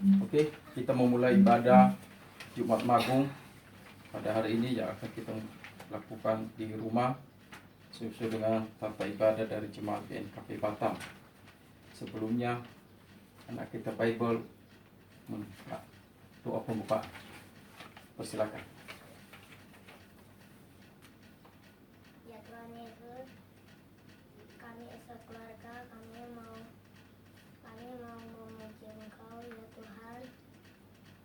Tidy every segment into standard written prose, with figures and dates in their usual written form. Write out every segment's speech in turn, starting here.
Oke, kita memulai ibadah Jumat Magung pada hari ini yang akan kita lakukan di rumah sesuai dengan tata ibadah dari Jemaat BNKP Batam. Sebelumnya, anak kita Bible doa pembuka. Persilakan. Ya Tuhan Yesus, kami sekeluarga kami mau memuji Engkau ya Tuhan.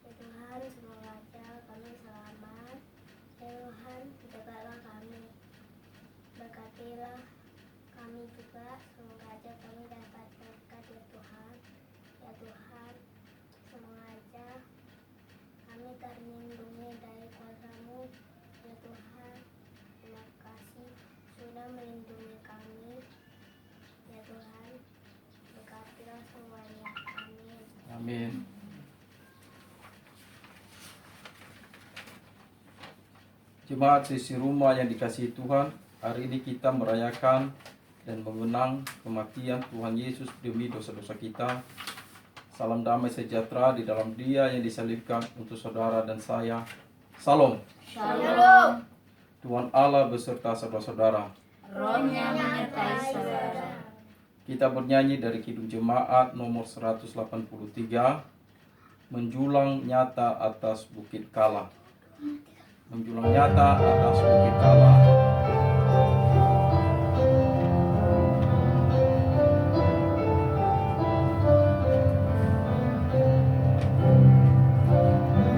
Ya Tuhan, semoga aja kami selamat. Ya Tuhan, jagalah kami, berkatilah kami juga, semoga aja kami dapat berkat ya Tuhan. Ya Tuhan, semoga aja kami terlindungi dari kuasa-Mu ya Tuhan. Terima kasih sudah melindungi kami ya Tuhan, berkatilah semuanya, amin. Amin. Jemaat sisi rumah yang dikasihi Tuhan, hari ini kita merayakan dan mengenang kematian Tuhan Yesus demi dosa-dosa kita. Salam damai sejahtera di dalam Dia yang disalibkan untuk saudara dan saya. Salam. Shalom. Tuhan Allah beserta saudara-saudara. Rohnya menyertai saudara. Kita bernyanyi dari Kidung Jemaat nomor 183, Menjulang Nyata Atas Bukit Kala. Menjulang nyata atas Bukit Kala.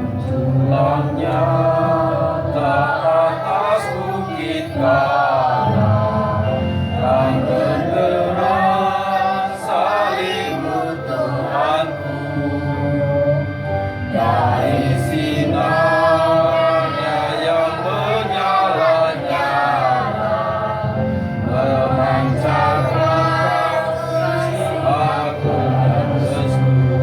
Menjulang nyata atas Bukit Kala, dan benderang salibmu Tuhanku, dari sinarnya yang menyala-nyala, memancarkan kasih agung dan restu.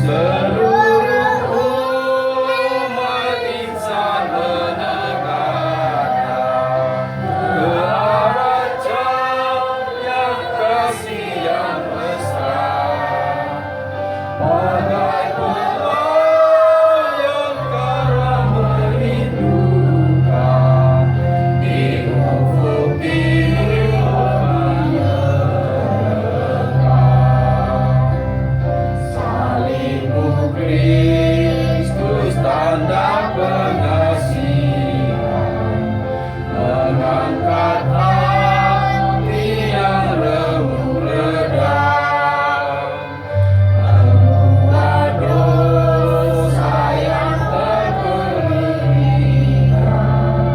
Seluruh umat insan menegakkan ke arah cahaya kasih yang mesra, bagai pelayang karang merindukan di ufuk timur menyerahkan. Salibmu Kristus tanda pengasihan, mengangkat hati yang remuk redam, membuat dosa yang terkelirikan,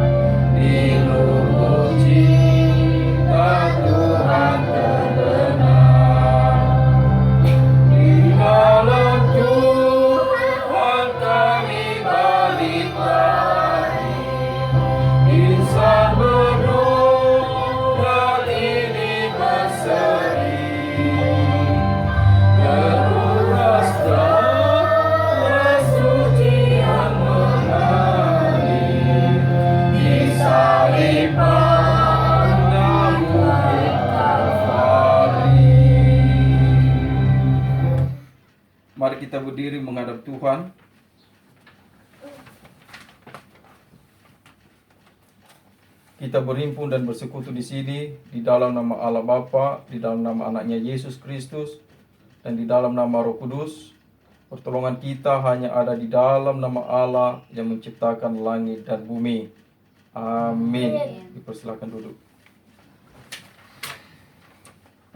diluluh cinta Tuhan terbenam. Di dalam Tuhan kami balik lagi, insan berdoa ini berseri, teruras darah suci yang mengalir di salib pada Bukit Kalvari. Mari kita berdiri menghadap Tuhan. Kita berhimpun dan bersekutu di sini di dalam nama Allah Bapa, di dalam nama anaknya Yesus Kristus, dan di dalam nama Roh Kudus. Pertolongan kita hanya ada di dalam nama Allah yang menciptakan langit dan bumi. Amin. Dipersilakan duduk.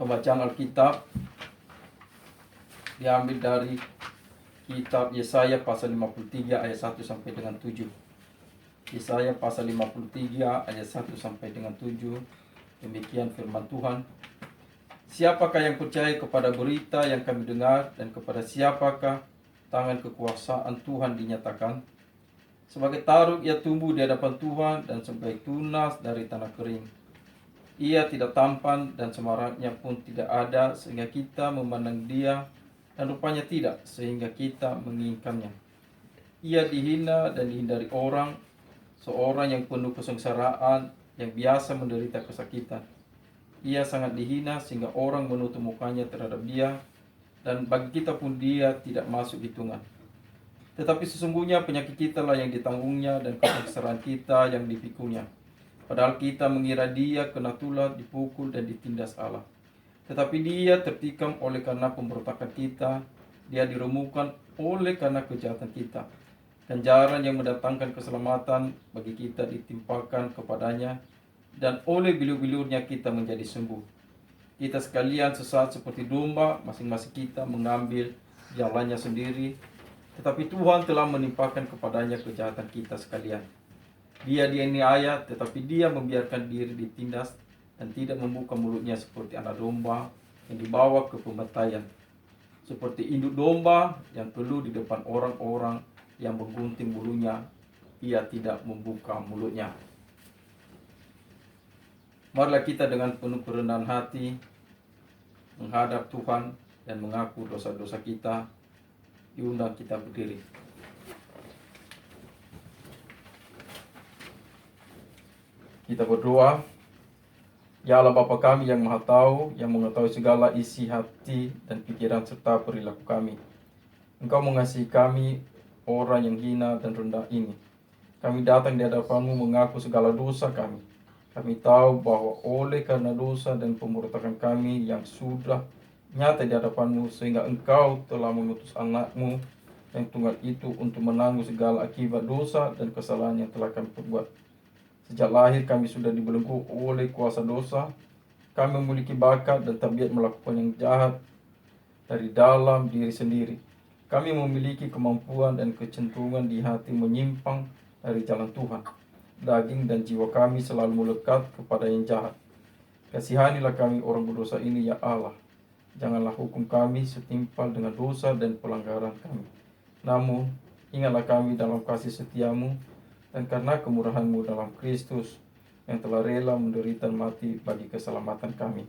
Pembacaan Alkitab diambil dari kitab Yesaya pasal 53 ayat 1 sampai dengan 7. Yesaya pasal 53 ayat 1 sampai dengan 7. Demikian firman Tuhan. Siapakah yang percaya kepada berita yang kami dengar, dan kepada siapakah tangan kekuasaan Tuhan dinyatakan? Sebagai taruk ia tumbuh di hadapan Tuhan, dan sebagai tunas dari tanah kering. Ia tidak tampan dan semaraknya pun tidak ada, sehingga kita memandang dia, dan rupanya tidak, sehingga kita menginginkannya. Ia dihina dan dihindari orang, seorang yang penuh kesengsaraan, yang biasa menderita kesakitan. Ia sangat dihina sehingga orang menutup mukanya terhadap dia. dan bagi kita pun Dia tidak masuk hitungan. Tetapi sesungguhnya penyakit kita lah yang ditanggungnya dan kesengsaraan kita yang dipikunya. Padahal kita mengira Dia kena tulah, dipukul dan ditindas Allah. Tetapi Dia tertikam oleh karena pemberontakan kita, Dia diremukkan oleh karena kejahatan kita. Ganjaran yang mendatangkan keselamatan bagi kita ditimpakan kepadanya, dan oleh bilur-bilurnya kita menjadi sembuh. Kita sekalian sesat seperti domba, masing-masing kita mengambil jalannya sendiri, tetapi Tuhan telah menimpakan kepadanya kejahatan kita sekalian. Dia dianiaya, tetapi Dia membiarkan diri ditindas dan tidak membuka mulutnya seperti anak domba yang dibawa ke pembantaian. Seperti induk domba yang keluh di depan orang-orang yang menggunting bulunya, Ia tidak membuka mulutnya. Marilah kita dengan penuh kerendahan hati menghadap Tuhan dan mengaku dosa-dosa kita. Diundang kita berdiri. Kita berdoa. Ya Allah Bapa kami yang Maha Tahu, yang mengetahui segala isi hati dan pikiran serta perilaku kami. Engkau mengasihi kami, orang yang hina dan rendah ini. Kami datang di hadapan-Mu mengaku segala dosa kami. Kami tahu bahwa oleh karena dosa dan pemberontakan kami yang sudah nyata di hadapan-Mu, sehingga Engkau telah mengutus anak-Mu yang tunggal itu untuk menanggung segala akibat dosa dan kesalahan yang telah kami perbuat. Sejak lahir kami sudah dibelenggu oleh kuasa dosa. Kami memiliki bakat dan tabiat melakukan yang jahat dari dalam diri sendiri. Kami memiliki kemampuan dan kecenderungan di hati menyimpang dari jalan Tuhan. Daging dan jiwa kami selalu melekat kepada yang jahat. Kasihanilah kami orang berdosa ini ya Allah. Janganlah hukum kami setimpal dengan dosa dan pelanggaran kami. Namun, ingatlah kami dalam kasih setia-Mu dan karena kemurahan-Mu dalam Kristus yang telah rela menderita mati bagi keselamatan kami.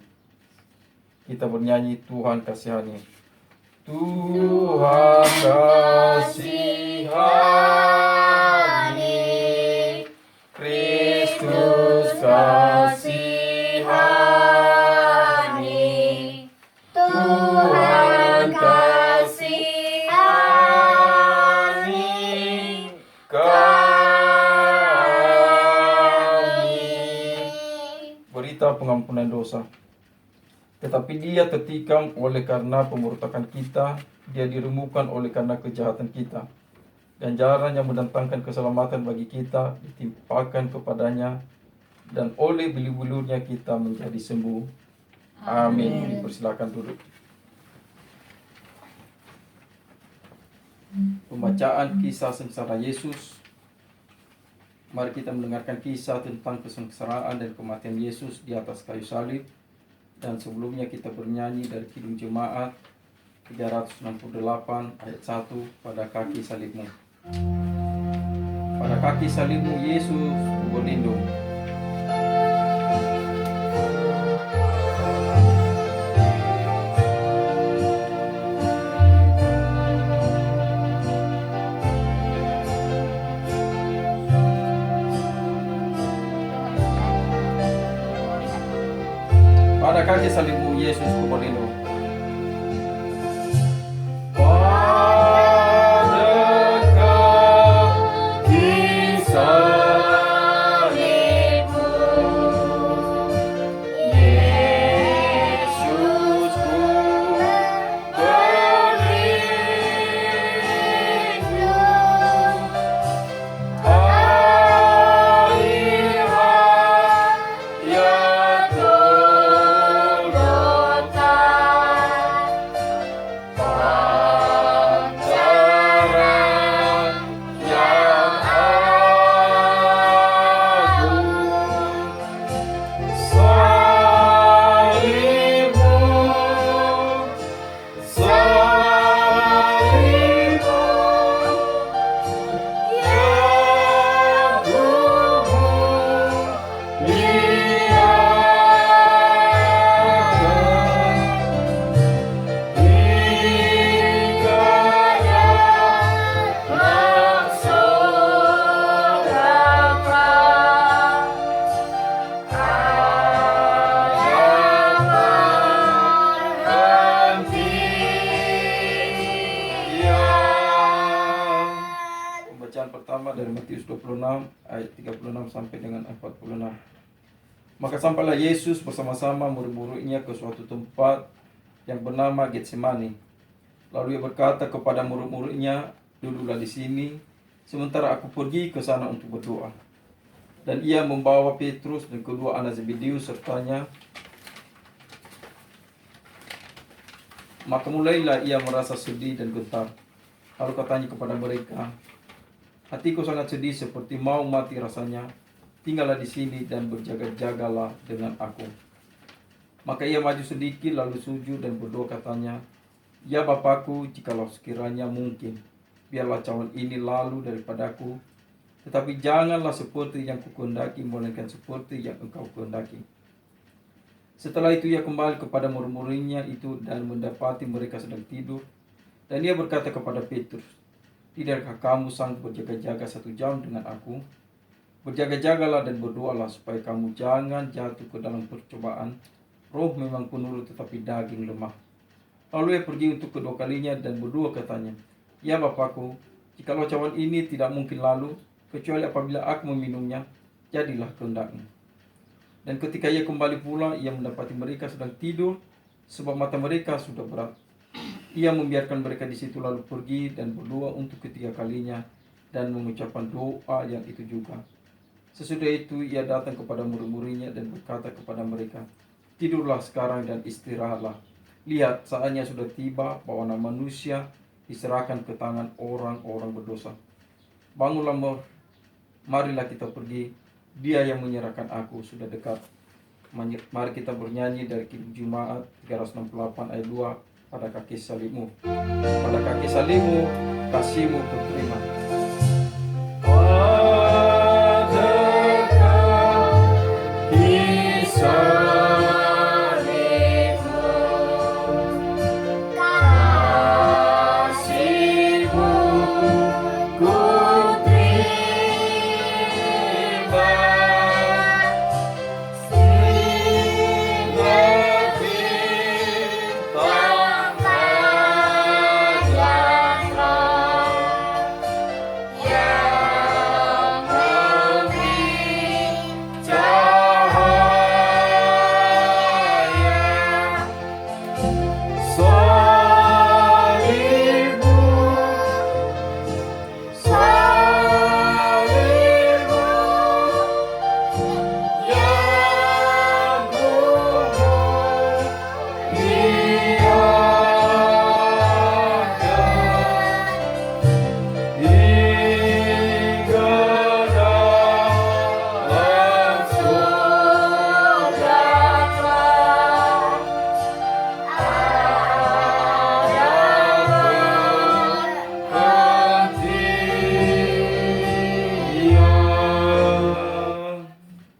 Kita bernyanyi, Tuhan kasihani. Tuhan kasihani, Kristus kasihani, Tuhan kasihani kami. Berita pengampunan dosa. Tetapi Dia tertikam oleh karena pemberontakan kita, Dia diremukkan oleh karena kejahatan kita. Ganjaran yang mendatangkan keselamatan bagi kita ditimpakan kepadanya, dan oleh bilur-bilurnya kita menjadi sembuh. Amin. Dipersilakan duduk. Pembacaan kisah sengsara Yesus. Mari kita mendengarkan kisah tentang kesengsaraan dan kematian Yesus di atas kayu salib. Dan sebelumnya kita bernyanyi dari Kidung Jemaat 368 ayat 1, pada kaki salibmu. Pada kaki salibmu Yesus berlindung. Pada kaki salibmu Yesus ku berlindung. Kota Bacaan pertama dari Matius 26 ayat 36 sampai dengan 46. Maka sampailah Yesus bersama-sama murid-muridnya ke suatu tempat yang bernama Getsemani. Lalu ia berkata kepada murid-muridnya, "Duduklah di sini, sementara aku pergi ke sana untuk berdoa." Dan ia membawa Petrus dan kedua anak Zebedeus sertanya. Maka mulailah ia merasa sedih dan gentar. Lalu katanya kepada mereka, "Hatiku sangat sedih seperti mau mati rasanya. Tinggallah di sini dan berjaga-jagalah dengan aku." Maka ia maju sedikit lalu sujud dan berdoa katanya, "Ya Bapakku, jikalau sekiranya mungkin, biarlah cawan ini lalu daripadaku. Tetapi janganlah seperti yang kukehendaki, melainkan seperti yang Engkau kehendaki." Setelah itu ia kembali kepada murid-muridnya itu dan mendapati mereka sedang tidur. Dan ia berkata kepada Petrus, "Tidakkah kamu sanggup berjaga-jaga 1 jam dengan aku? Berjaga-jagalah dan berdoalah supaya kamu jangan jatuh ke dalam percobaan. Roh memang penurut tetapi daging lemah." Lalu ia pergi untuk kedua kalinya dan berdoa katanya, "Ya Bapakku, jikalau cawan ini tidak mungkin lalu, kecuali apabila aku meminumnya, jadilah kehendak-Mu." Dan ketika ia kembali pula, ia mendapati mereka sedang tidur, sebab mata mereka sudah berat. Ia membiarkan mereka di situ lalu pergi dan berdoa untuk ketiga kalinya dan mengucapkan doa yang itu juga. Sesudah itu ia datang kepada murid-muridnya dan berkata kepada mereka, "Tidurlah sekarang dan istirahatlah. Lihat, saatnya sudah tiba bahwa Anak Manusia diserahkan ke tangan orang-orang berdosa. Bangunlah, marilah kita pergi. Dia yang menyerahkan aku sudah dekat." Mari kita bernyanyi dari Kidung Jumaat 368 ayat 2. Pada kaki salibmu, pada kaki salibmu, kasihmu kuterima. Pada kaki salibmu, kasihmu kuterima.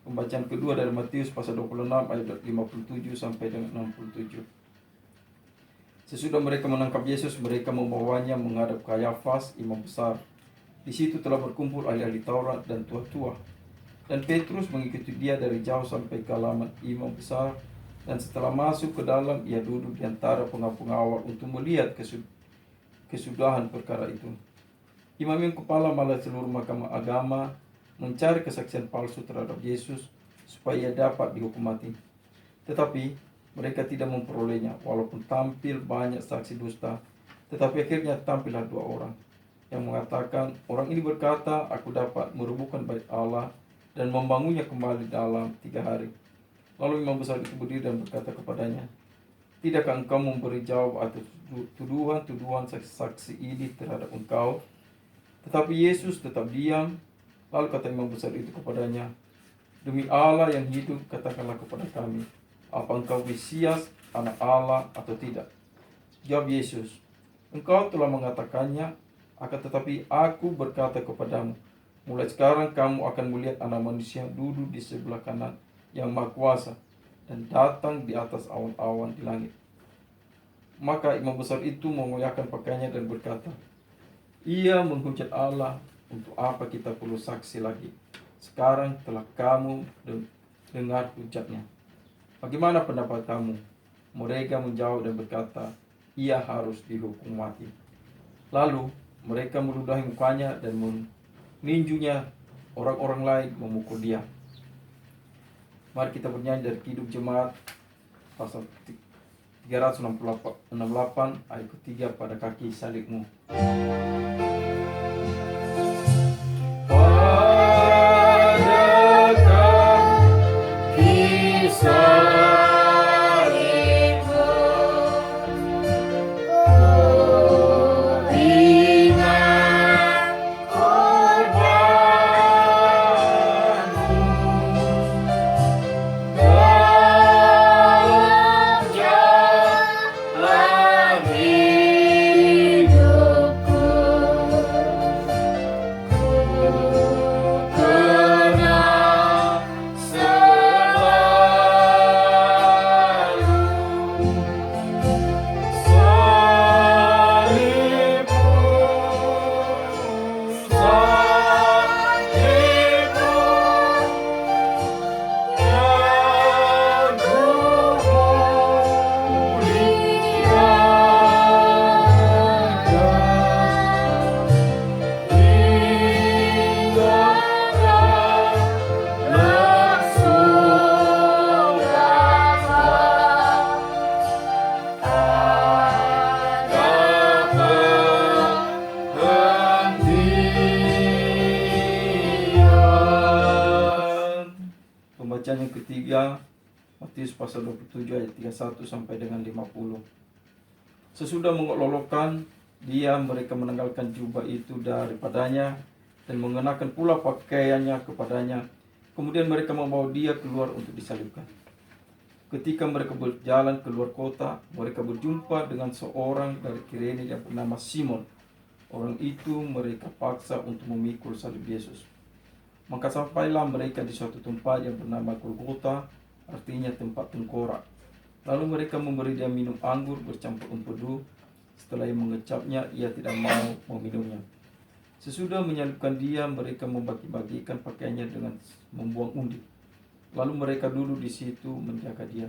Pembacaan kedua dari Matius pasal 26 ayat 57 sampai dengan 67. Sesudah mereka menangkap Yesus, mereka membawanya menghadap Kayafas, imam besar. Di situ telah berkumpul ahli-ahli Taurat dan tua-tua. Dan Petrus mengikuti dia dari jauh sampai ke halaman imam besar. Dan setelah masuk ke dalam, ia duduk di antara pengawal untuk melihat kesudahan perkara itu. Imam yang kepala malah seluruh mahkamah agama mencari kesaksian palsu terhadap Yesus supaya ia dapat dihukum mati. Tetapi mereka tidak memperolehnya, walaupun tampil banyak saksi dusta. Tetapi akhirnya tampillah 2 orang yang mengatakan, "Orang ini berkata, aku dapat merobohkan bait Allah dan membangunnya kembali dalam 3 hari." Lalu imam besar itu berdiri dan berkata kepadanya, "Tidakkah engkau memberi jawab atas tuduhan-tuduhan saksi-saksi ini terhadap engkau?" Tetapi Yesus tetap diam. Lalu kata imam besar itu kepadanya, "Demi Allah yang hidup, katakanlah kepada kami, apa engkau Mesias, anak Allah atau tidak?" Jawab Yesus, "Engkau telah mengatakannya, akan tetapi aku berkata kepadamu, mulai sekarang kamu akan melihat Anak Manusia duduk di sebelah kanan yang Maha Kuasa dan datang di atas awan-awan di langit." Maka imam besar itu mengoyakkan pakaiannya dan berkata, "Ia menghujat Allah, untuk apa kita perlu saksi lagi? Sekarang telah kamu dengar hujatnya. Bagaimana pendapat kamu?" Mereka menjawab dan berkata, "Ia harus dihukum mati." Lalu mereka meludahi mukanya dan ninjunya orang-orang lain memukul dia. Mari kita bernyanyi dari Kidung Jemaat pasal 368 ayat ketiga, pada kaki salibmu. Pembacaan yang ketiga, Matius pasal 27 ayat 31 sampai dengan 50. Sesudah mengelolokkan dia, mereka menanggalkan jubah itu daripadanya dan mengenakan pula pakaiannya kepadanya. Kemudian mereka membawa dia keluar untuk disalibkan. Ketika mereka berjalan keluar kota, mereka berjumpa dengan seorang dari Kirene yang bernama Simon. Orang itu mereka paksa untuk memikul salib Yesus. Maka sampailah mereka di suatu tempat yang bernama Golgota, artinya tempat tengkorak. Lalu mereka memberi dia minum anggur bercampur empedu. Setelah ia mengecapnya, ia tidak mau meminumnya. Sesudah menyalibkan dia, mereka membagi-bagikan pakaiannya dengan membuang undi. Lalu mereka duduk di situ menjaga dia.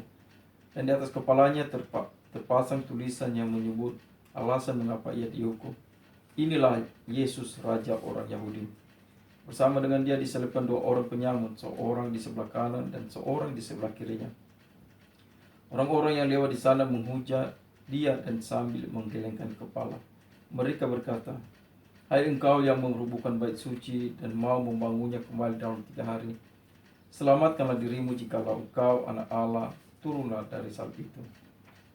Dan di atas kepalanya terpasang tulisan yang menyebut alasan mengapa ia dihukum. Inilah Yesus, Raja orang Yahudi. Bersama dengan dia disalibkan dua orang penyamun, seorang di sebelah kanan dan seorang di sebelah kirinya. Orang-orang yang lewat di sana menghujat dia dan sambil menggelengkan kepala. Mereka berkata, "Hai engkau yang merobohkan bait suci dan mau membangunnya kembali dalam 3 hari, selamatkanlah dirimu jikalau engkau anak Allah, turunlah dari salib itu."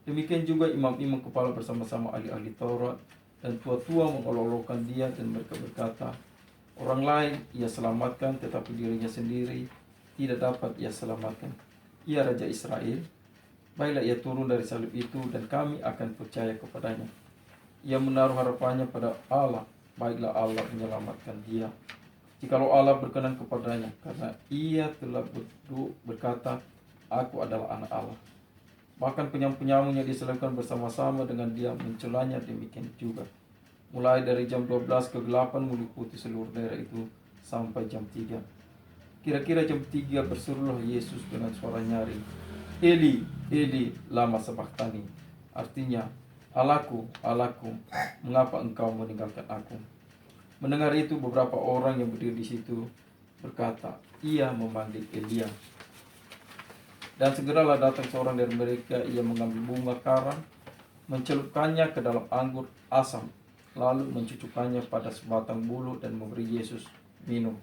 Demikian juga imam-imam kepala bersama-sama ahli-ahli Taurat dan tua-tua mengolok-olokkan dia, dan mereka berkata, "Orang lain ia selamatkan, tetapi dirinya sendiri tidak dapat ia selamatkan. Ia Raja Israel. Baiklah ia turun dari salib itu, dan kami akan percaya kepadanya. Ia menaruh harapannya pada Allah. Baiklah Allah menyelamatkan dia, jikalau Allah berkenan kepadanya, karena ia telah berkata, Aku adalah anak Allah." Bahkan penyamun-penyamun yang disalibkan bersama-sama dengan dia mencelanya demikian juga. Mulai dari jam 12 kegelapan meliputi seluruh daerah itu sampai jam 3. Kira-kira jam 3 berserulah Yesus dengan suara nyaring, "Eli, Eli, lama sabachthani." Artinya, "Allahku, Allahku, mengapa engkau meninggalkan aku?" Mendengar itu, beberapa orang yang berdiri di situ berkata, "Ia memanggil Elia." Dan segeralah datang seorang dari mereka. Ia mengambil bunga karang, mencelupkannya ke dalam anggur asam, lalu mencucukkannya pada sebatang bulu dan memberi Yesus minum.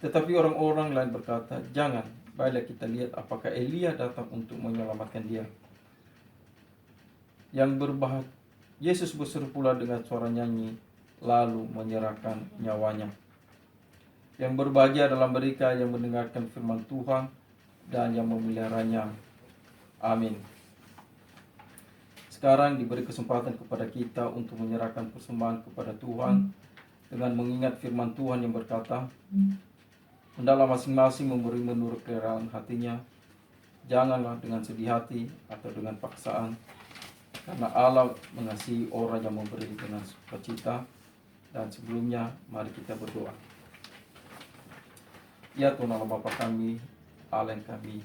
Tetapi orang-orang lain berkata, "Jangan, baiklah kita lihat apakah Elia datang untuk menyelamatkan dia." Yesus berseru pula dengan suara nyanyi, lalu menyerahkan nyawanya. Yang berbahagia adalah mereka yang mendengarkan firman Tuhan dan yang memeliharanya. Amin. Sekarang diberi kesempatan kepada kita untuk menyerahkan persembahan kepada Tuhan dengan mengingat firman Tuhan yang berkata, "Hendaklah masing-masing memberi menurut kerelaan hatinya, janganlah dengan sedih hati atau dengan paksaan, karena Allah mengasihi orang yang memberi dengan sukacita." Dan sebelumnya, mari kita berdoa. Ya Tuhan Allah Bapa kami, Allah yang kami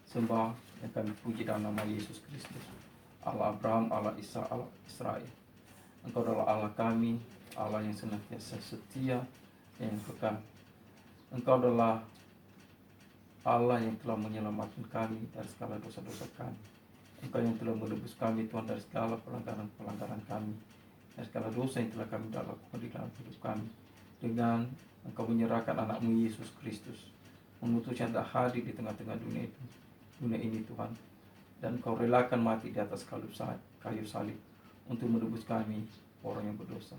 sembah, yang kami puji dalam nama Yesus Kristus, Allah Abraham, Allah Isa, Allah Israel. Engkau adalah Allah kami, Allah yang senantiasa setia, yang kekal. Engkau adalah Allah yang telah menyelamatkan kami dari segala dosa-dosa kami. Engkau yang telah menebus kami, Tuhan, dari segala pelanggaran-pelanggaran kami, dari segala dosa yang telah kami lakukan di dalam hidup kami. Dengan Engkau menyerahkan anakmu Yesus Kristus, memutuskan tak hadir di tengah-tengah dunia ini, Tuhan, dan Engkau relakan mati di atas kayu salib untuk menebus kami, orang yang berdosa.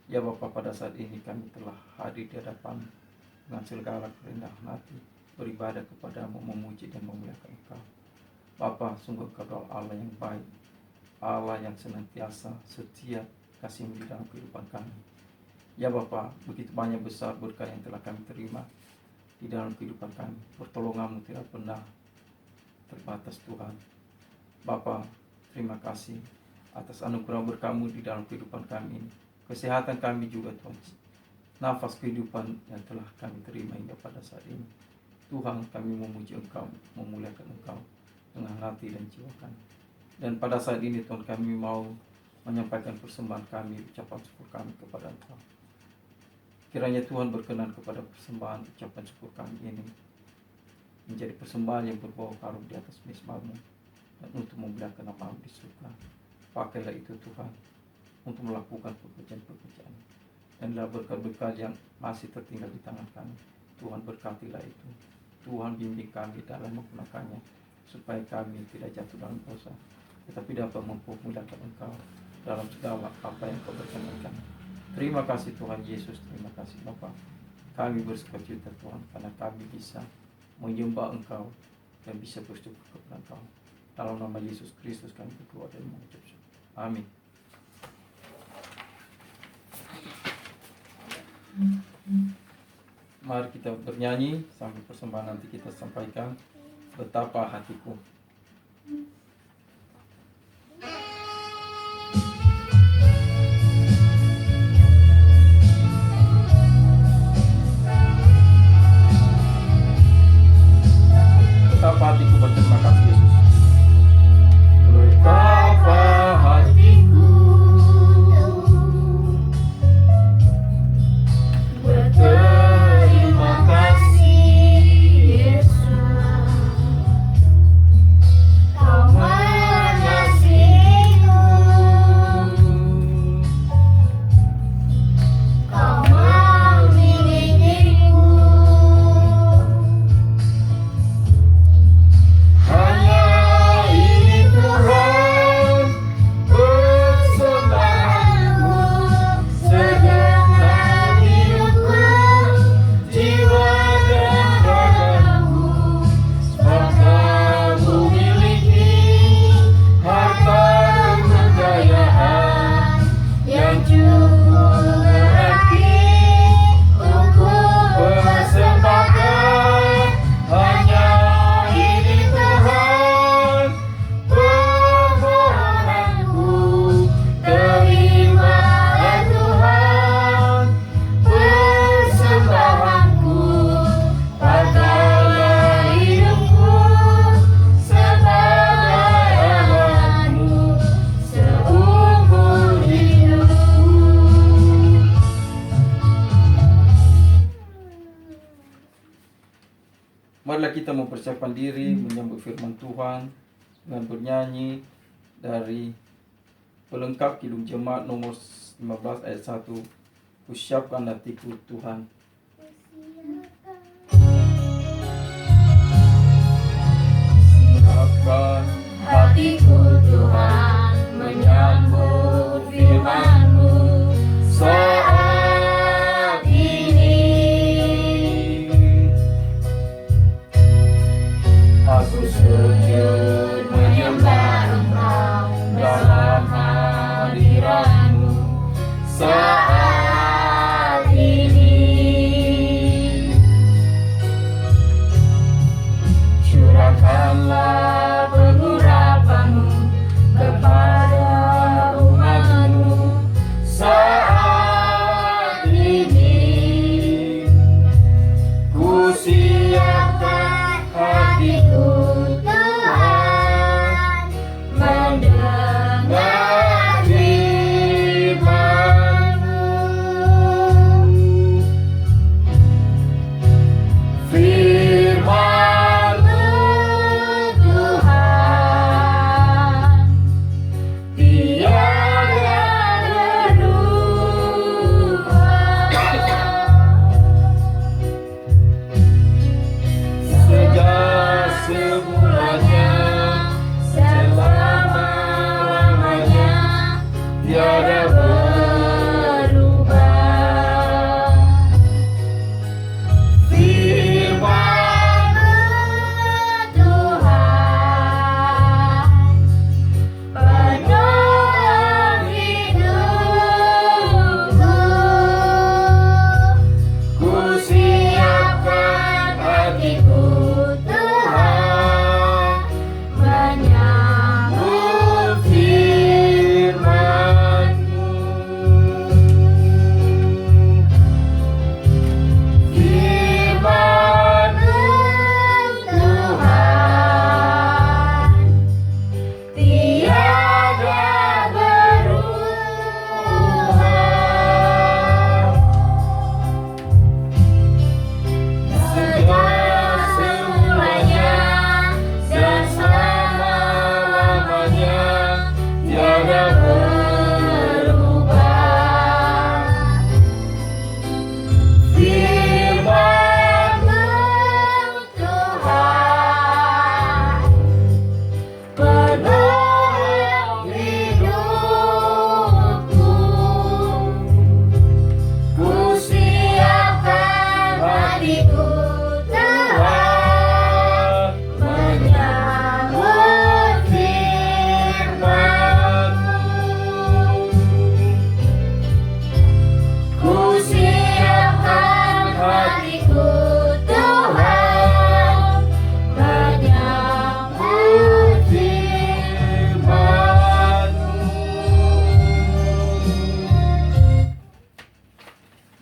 Ya Bapa, pada saat ini kami telah hadir di hadapan dengan segala kerendahan hati, beribadah kepadamu, memuji dan memuliakan Engkau. Bapa, sungguh Engkau adalah Allah yang baik, Allah yang senantiasa setia kasih-Mu di dalam kehidupan kami. Ya Bapa, begitu banyak besar berkah yang telah kami terima di dalam kehidupan kami. Pertolongan-Mu tidak pernah terbatas, Tuhan. Bapa, terima kasih atas anugerah berkah-Mu di dalam kehidupan kami ini. Kesehatan kami juga, Tuhan. Nafas kehidupan yang telah kami terima hingga pada saat ini. Tuhan, kami memuji Engkau, memuliakan Engkau dengan hati dan jiwa kami. Dan pada saat ini, Tuhan, kami mau menyampaikan persembahan kami, ucapan syukur kami kepada Engkau. Kiranya Tuhan berkenan kepada persembahan ucapan syukur kami ini menjadi persembahan yang berbau harum di atas mezbah-Mu, dan untuk memuliakan nama-Mu di surga. Pakailah itu, Tuhan, untuk melakukan pekerjaan-pekerjaan. Dan dalam berkat-berkat yang masih tertinggal di tangan kami, Tuhan berkatilah itu. Tuhan bimbing kami dalam menggunakannya, supaya kami tidak jatuh dalam dosa, tetapi dapat mempermuliakan Engkau dalam segala apa yang Kau berkenan. Terima kasih Tuhan Yesus, terima kasih Bapa. Kami bersukacita Tuhan, karena kami bisa menyembah Engkau dan bisa bersyukur kepada Engkau. Dalam nama Yesus Kristus kami berdoa dan mengucap syukur. Amin. Mari kita bernyanyi sambil persembahan nanti kita sampaikan, Betapa Hatiku. Betapa hatiku berterima kasih Yesus. Betapa hatiku berterima kasih Yesus. Kau mengasihiku, Kau memilikiku. Hanya ini Tuhan persembahanku, segenap hidupku, jiwa dan ragaku. Sebab Kamu miliki harta dan kekayaan yang cukup berarti untuk persembahkan. Hanya ini Tuhan permohonanku, terimalah Tuhan persembahanku. Pakailah hidupku sebagai alatmu seumur hidupku. Marilah kita mempersiapkan diri menyambut firman Tuhan dengan bernyanyi dari pelengkap Kidung Jemaat nomor 15 ayat 1. Kusiapkan hatiku Tuhan. Siapkan Hatiku Tuhan menyambut firman-Mu saat ini. Aku sujud menyembah Engkau dalam hadirat-Mu saat ini. Curahkanlah pengurapan-Mu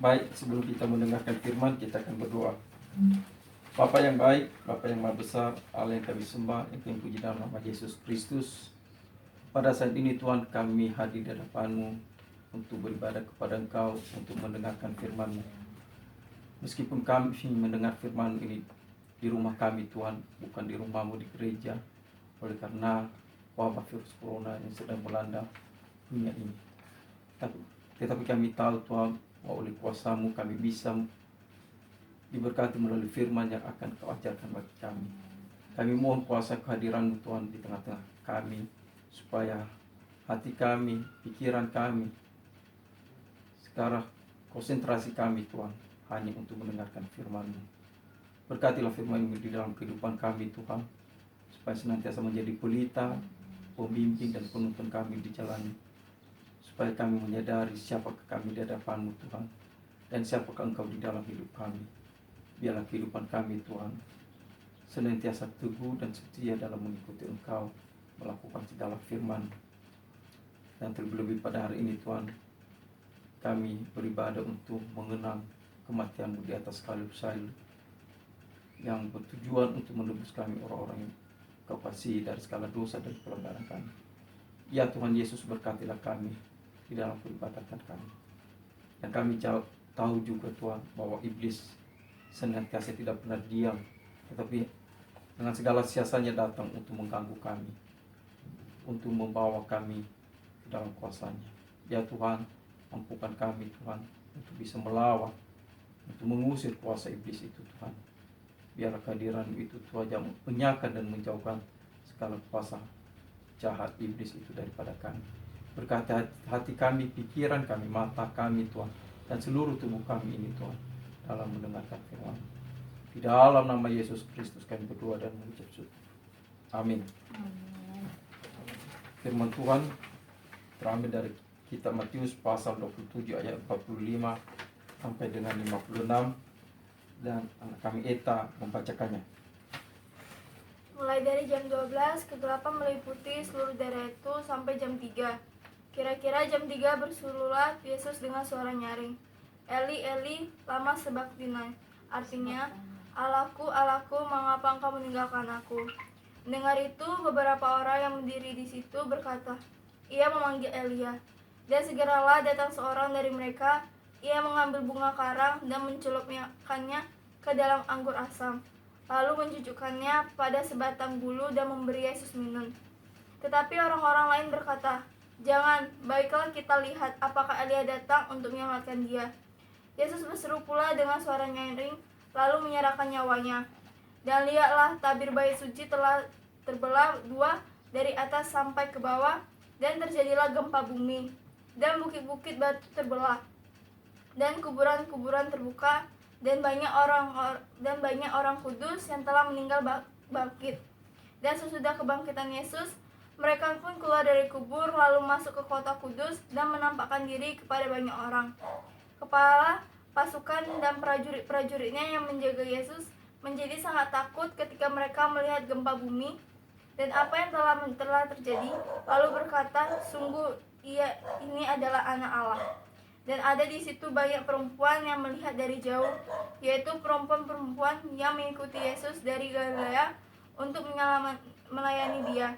Baik, sebelum kita mendengarkan firman, kita akan berdoa. Bapa yang baik, Bapa yang maha besar, Allah yang kami sembah, yang kami puji dalam nama Yesus Kristus. Pada saat ini Tuhan, kami hadir di hadapan-Mu untuk beribadah kepada Engkau, untuk mendengarkan firman-Mu. Meskipun kami mendengar firman ini di rumah kami Tuhan, bukan di rumah-Mu di gereja, oleh karena wabah virus corona yang sedang melanda dunia ini. Tetapi kami tahu Tuhan, bahwa oleh kuasa-Mu kami bisa diberkati melalui firman yang akan Kau ajarkan bagi kami. Kami mohon kuasa kehadiran-Mu Tuhan di tengah-tengah kami, supaya hati kami, pikiran kami, sekarang konsentrasi kami Tuhan, hanya untuk mendengarkan firman-Mu. Berkatilah firman-Mu di dalam kehidupan kami Tuhan, supaya senantiasa menjadi pelita, pembimbing dan penuntun kami di jalan, supaya kami menyadari siapakah kami di hadapan-Mu Tuhan, dan siapakah Engkau di dalam hidup kami. Biarlah kehidupan kami Tuhan senantiasa teguh dan setia dalam mengikuti Engkau, melakukan segala firman. Dan terlebih pada hari ini Tuhan, kami beribadah untuk mengenang kematian-Mu di atas kayu salib, yang bertujuan untuk menebus kami orang-orang yang Kau kasihi dari segala dosa dan pelanggaran kami. Ya Tuhan Yesus, berkatilah kami di dalam peribadatan kami. Dan kami tahu juga Tuhan, bahwa iblis senantiasa tidak pernah diam, tetapi dengan segala siasatnya datang untuk mengganggu kami, untuk membawa kami ke dalam kuasanya. Ya Tuhan, mampukan kami Tuhan untuk bisa melawan, untuk mengusir kuasa iblis itu Tuhan. Biarlah kehadiran itu Tuhan yang menyakan dan menjauhkan segala kuasa jahat iblis itu daripada kami. Berkati hati kami, pikiran kami, mata kami Tuhan, dan seluruh tubuh kami ini Tuhan, dalam mendengarkan firman. Di dalam nama Yesus Kristus kami berdoa dan mengucap syukur. Amin. Firman Tuhan terambil dari kitab Matius pasal 27 ayat 45 sampai dengan 56, dan anak kami Eta membacakannya. Mulai dari jam 12, kegelapan meliputi seluruh daerah itu sampai jam 3. Kira-kira jam 3 bersululah Yesus dengan suara nyaring, Eli, Eli, lama sabachthani. Artinya, Allahku, Allahku, mengapa Engkau meninggalkan aku? Mendengar itu, beberapa orang yang berdiri di situ berkata, ia memanggil Elia. Dan segeralah datang seorang dari mereka. Ia mengambil bunga karang dan mencelupkannya ke dalam anggur asam, lalu mencucukkannya pada sebatang bulu dan memberi Yesus minum. Tetapi orang-orang lain berkata, jangan, baiklah kita lihat apakah Elia datang untuk menyelamatkan dia. Yesus berseru pula dengan suara nyaring, lalu menyerahkan nyawanya. Dan lihatlah, tabir bait suci telah terbelah dua dari atas sampai ke bawah, dan terjadilah gempa bumi, dan bukit-bukit batu terbelah, dan kuburan-kuburan terbuka, dan banyak orang kudus yang telah meninggal bangkit. Dan sesudah kebangkitan Yesus, mereka pun keluar dari kubur, lalu masuk ke kota kudus dan menampakkan diri kepada banyak orang. Kepala pasukan dan prajurit-prajuritnya yang menjaga Yesus menjadi sangat takut ketika mereka melihat gempa bumi dan apa yang telah terjadi, lalu berkata, sungguh ini adalah anak Allah. Dan ada di situ banyak perempuan yang melihat dari jauh, yaitu perempuan-perempuan yang mengikuti Yesus dari Galilea untuk melayani dia.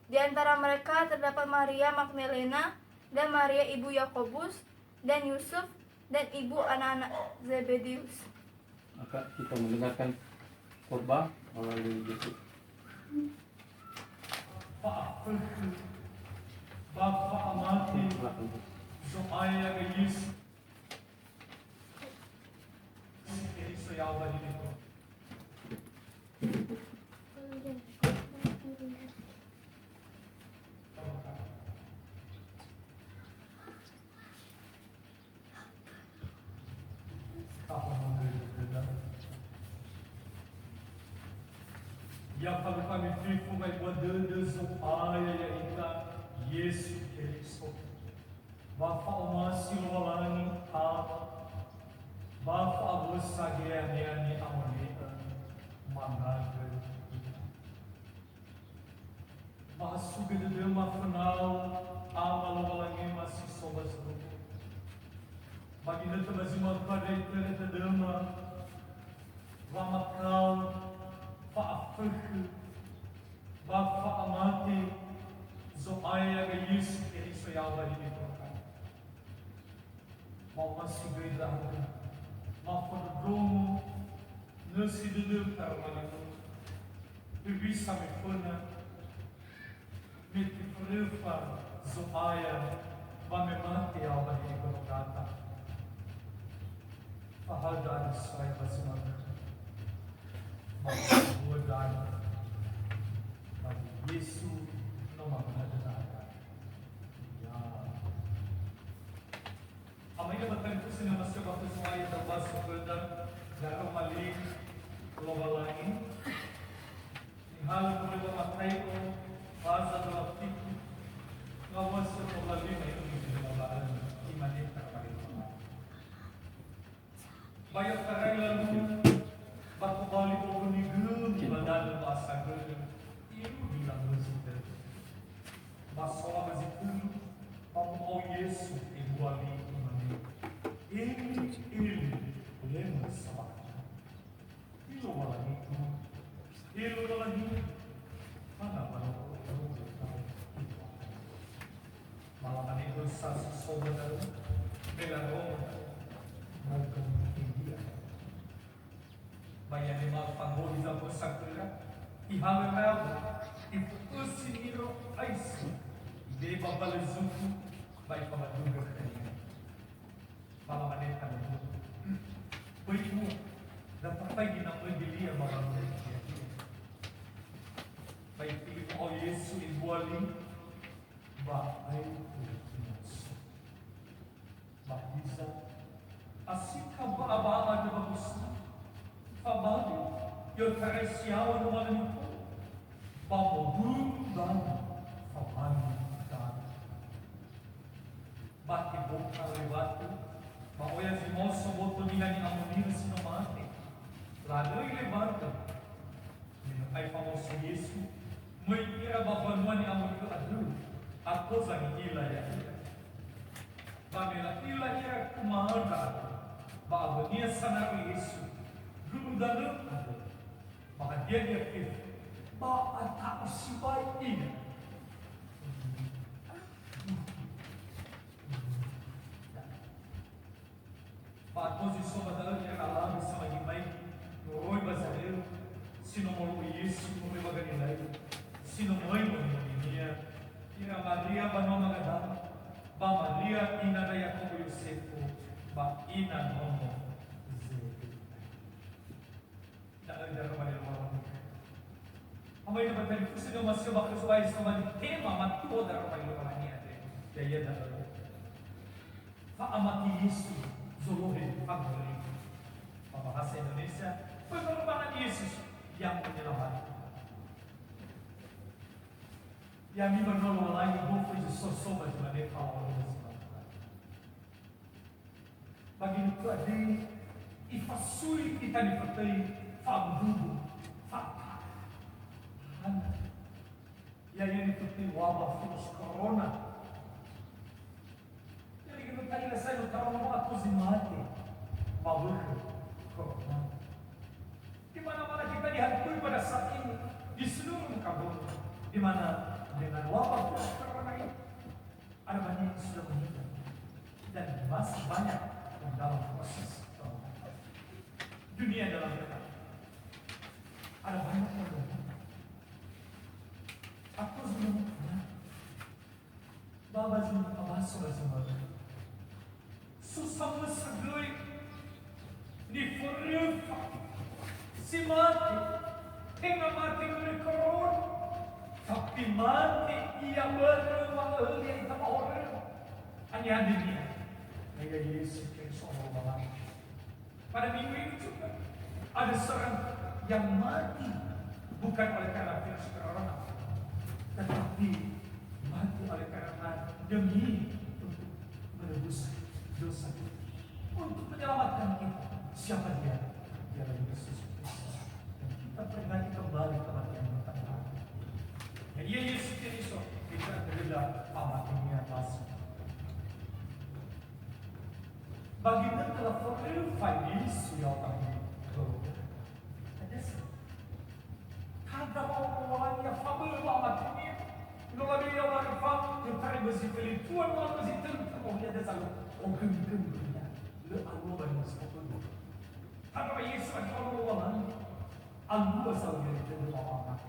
Di antara mereka terdapat Maria Magdalena dan Maria ibu Yakobus dan Yusuf dan ibu anak-anak Zebedeus. Maka kita mendengarkan khotbah melalui YouTube. Bapa amati supaya Yesus sayawani dito. Ya kalau kami fifu may wadada supaya ya ita Yesus Kristo. Bapa umasi walani ha. Bapa abus sagiani amrita mangaga. Mahasugid de mafanal amalawalangi masih sobas rupo. bagi neta bazima pada itu neta dema, wamakal, faafek, bafa amati, zoaya ga Yesus Kristo yawa di Tuhan. Mau masih berdahan, mau perdom, nasi duduk termalu, bisa mepuna, metifurufa, zoaya, mamemati yawa di Tuhan. Fahadaan saya bazima, mau buat bagi Yesus nomor ada. Ya. Amai na bertanya sini masih waktu saya terbas sebentar dari mali globalain. Hal perlu makai ko fasa dalam tipu ngawas sekolah lima itu di global imanit terkait. Banyak tarai lalu batu balik ko ni guru di badan bahasa guru itu bilang bersih. Masalah masih pun mau Yesus ibu ali imani ini lema salah itu lagi itu lagi mana malam itu satu saudara belakang bukan India banyak yang malah panggil di zaman sakura ihalau itu usiniro aisu de babalezuku baik pamaduga kanya malam ada kan Pwede dapat lagi ng dia mga Kristiyan. Baik tingin mo, O Yesu, ibuali, ba ay Pilipinas. Bakisa, asik ka ba abama na bagusta? Pabali, yung karesyawan naman ito. Pabudundan, pamanitan. Bakit buka lewat Maoya si moso boto nila ni amunir sino mate. Lalo ilebanta. Ay famoso Yesu. May ira babanwa ni amunir adu. Ako sa ila ya. Pamela ila ira kumahanda. Bago niya sana ni Yesu. Lumudalo. Maka dia kif. Ba at ako si bayin. Pak posisi adalah yang alam sama himai, roy bazarel, sinomol Yesus mulai bagai lain, sinomoi menimia, ira Maria bano magada, ba Maria ina na Yakobo Yosefu, ba ina nomo Zebedeo. Dalam darah pada orang. Amai na bertanya sino masih bakal supaya sama di tema matu darah pada orang ini ada, jaya darah. Pak amati Yesus. Zuluhin Fagri bahasa Indonesia penerbangan Yesus yang menyelamatkan yang menolong lagi bukan sosok bagi mereka orang bagi itu ada ifasui kita dipercayai fagdudu fakta yang dipercayai wabah virus corona. Tadi saya tahu mau aku mati, mabuk, corona. Di mana-mana kita dihantui pada saat ini di seluruh muka bumi, di mana dengan wabah corona ini ada banyak yang sudah meninggal dan masih banyak yang dalam proses dunia dalam dekat. Ada banyak yang meninggal. Aku sebelum Baba sebelum masuk semua. Susah segui di Furufa si mati tengah mati oleh corona tapi mati ia berumah yang tak orang hanya dunia hanya Yesus Kristus Allah. Pada minggu ini juga ada seorang yang mati bukan oleh karena virus corona tetapi mati oleh karena demi untuk menebus dosa untuk menyelamatkan kita. Siapa dia? Dia adalah Yesus Kristus. Dan kita peringati kembali kematian yang pertama. Dan dia Yesus Kristus kita adalah pamatinya masih. Baginda telah verify Yesus yang tadi. Ada sih. Kada mau orang yang fabel amat ini. Kalau lagi yang orang fabel, yang tadi bersih pilih Tuhan orang bersih terus. Oh dia ada satu. Oh gem. Le Allah banyak sepuluh. Kada Yesus ada orang. Allah selalu jadi terus orang.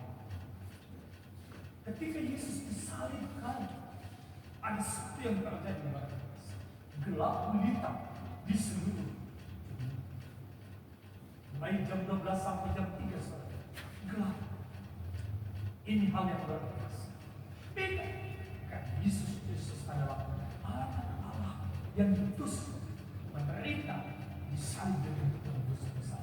Ketika Yesus disalibkan, ada sesuatu yang terjadi. Gelap gulita di seluruh dunia. Mulai jam 12 sampai jam 3 sore. Gelap. Ini hal yang luar biasa. Beda. Karena Yesus Kristus adalah anak Allah yang diutus menderita disalib demi menebus dosa.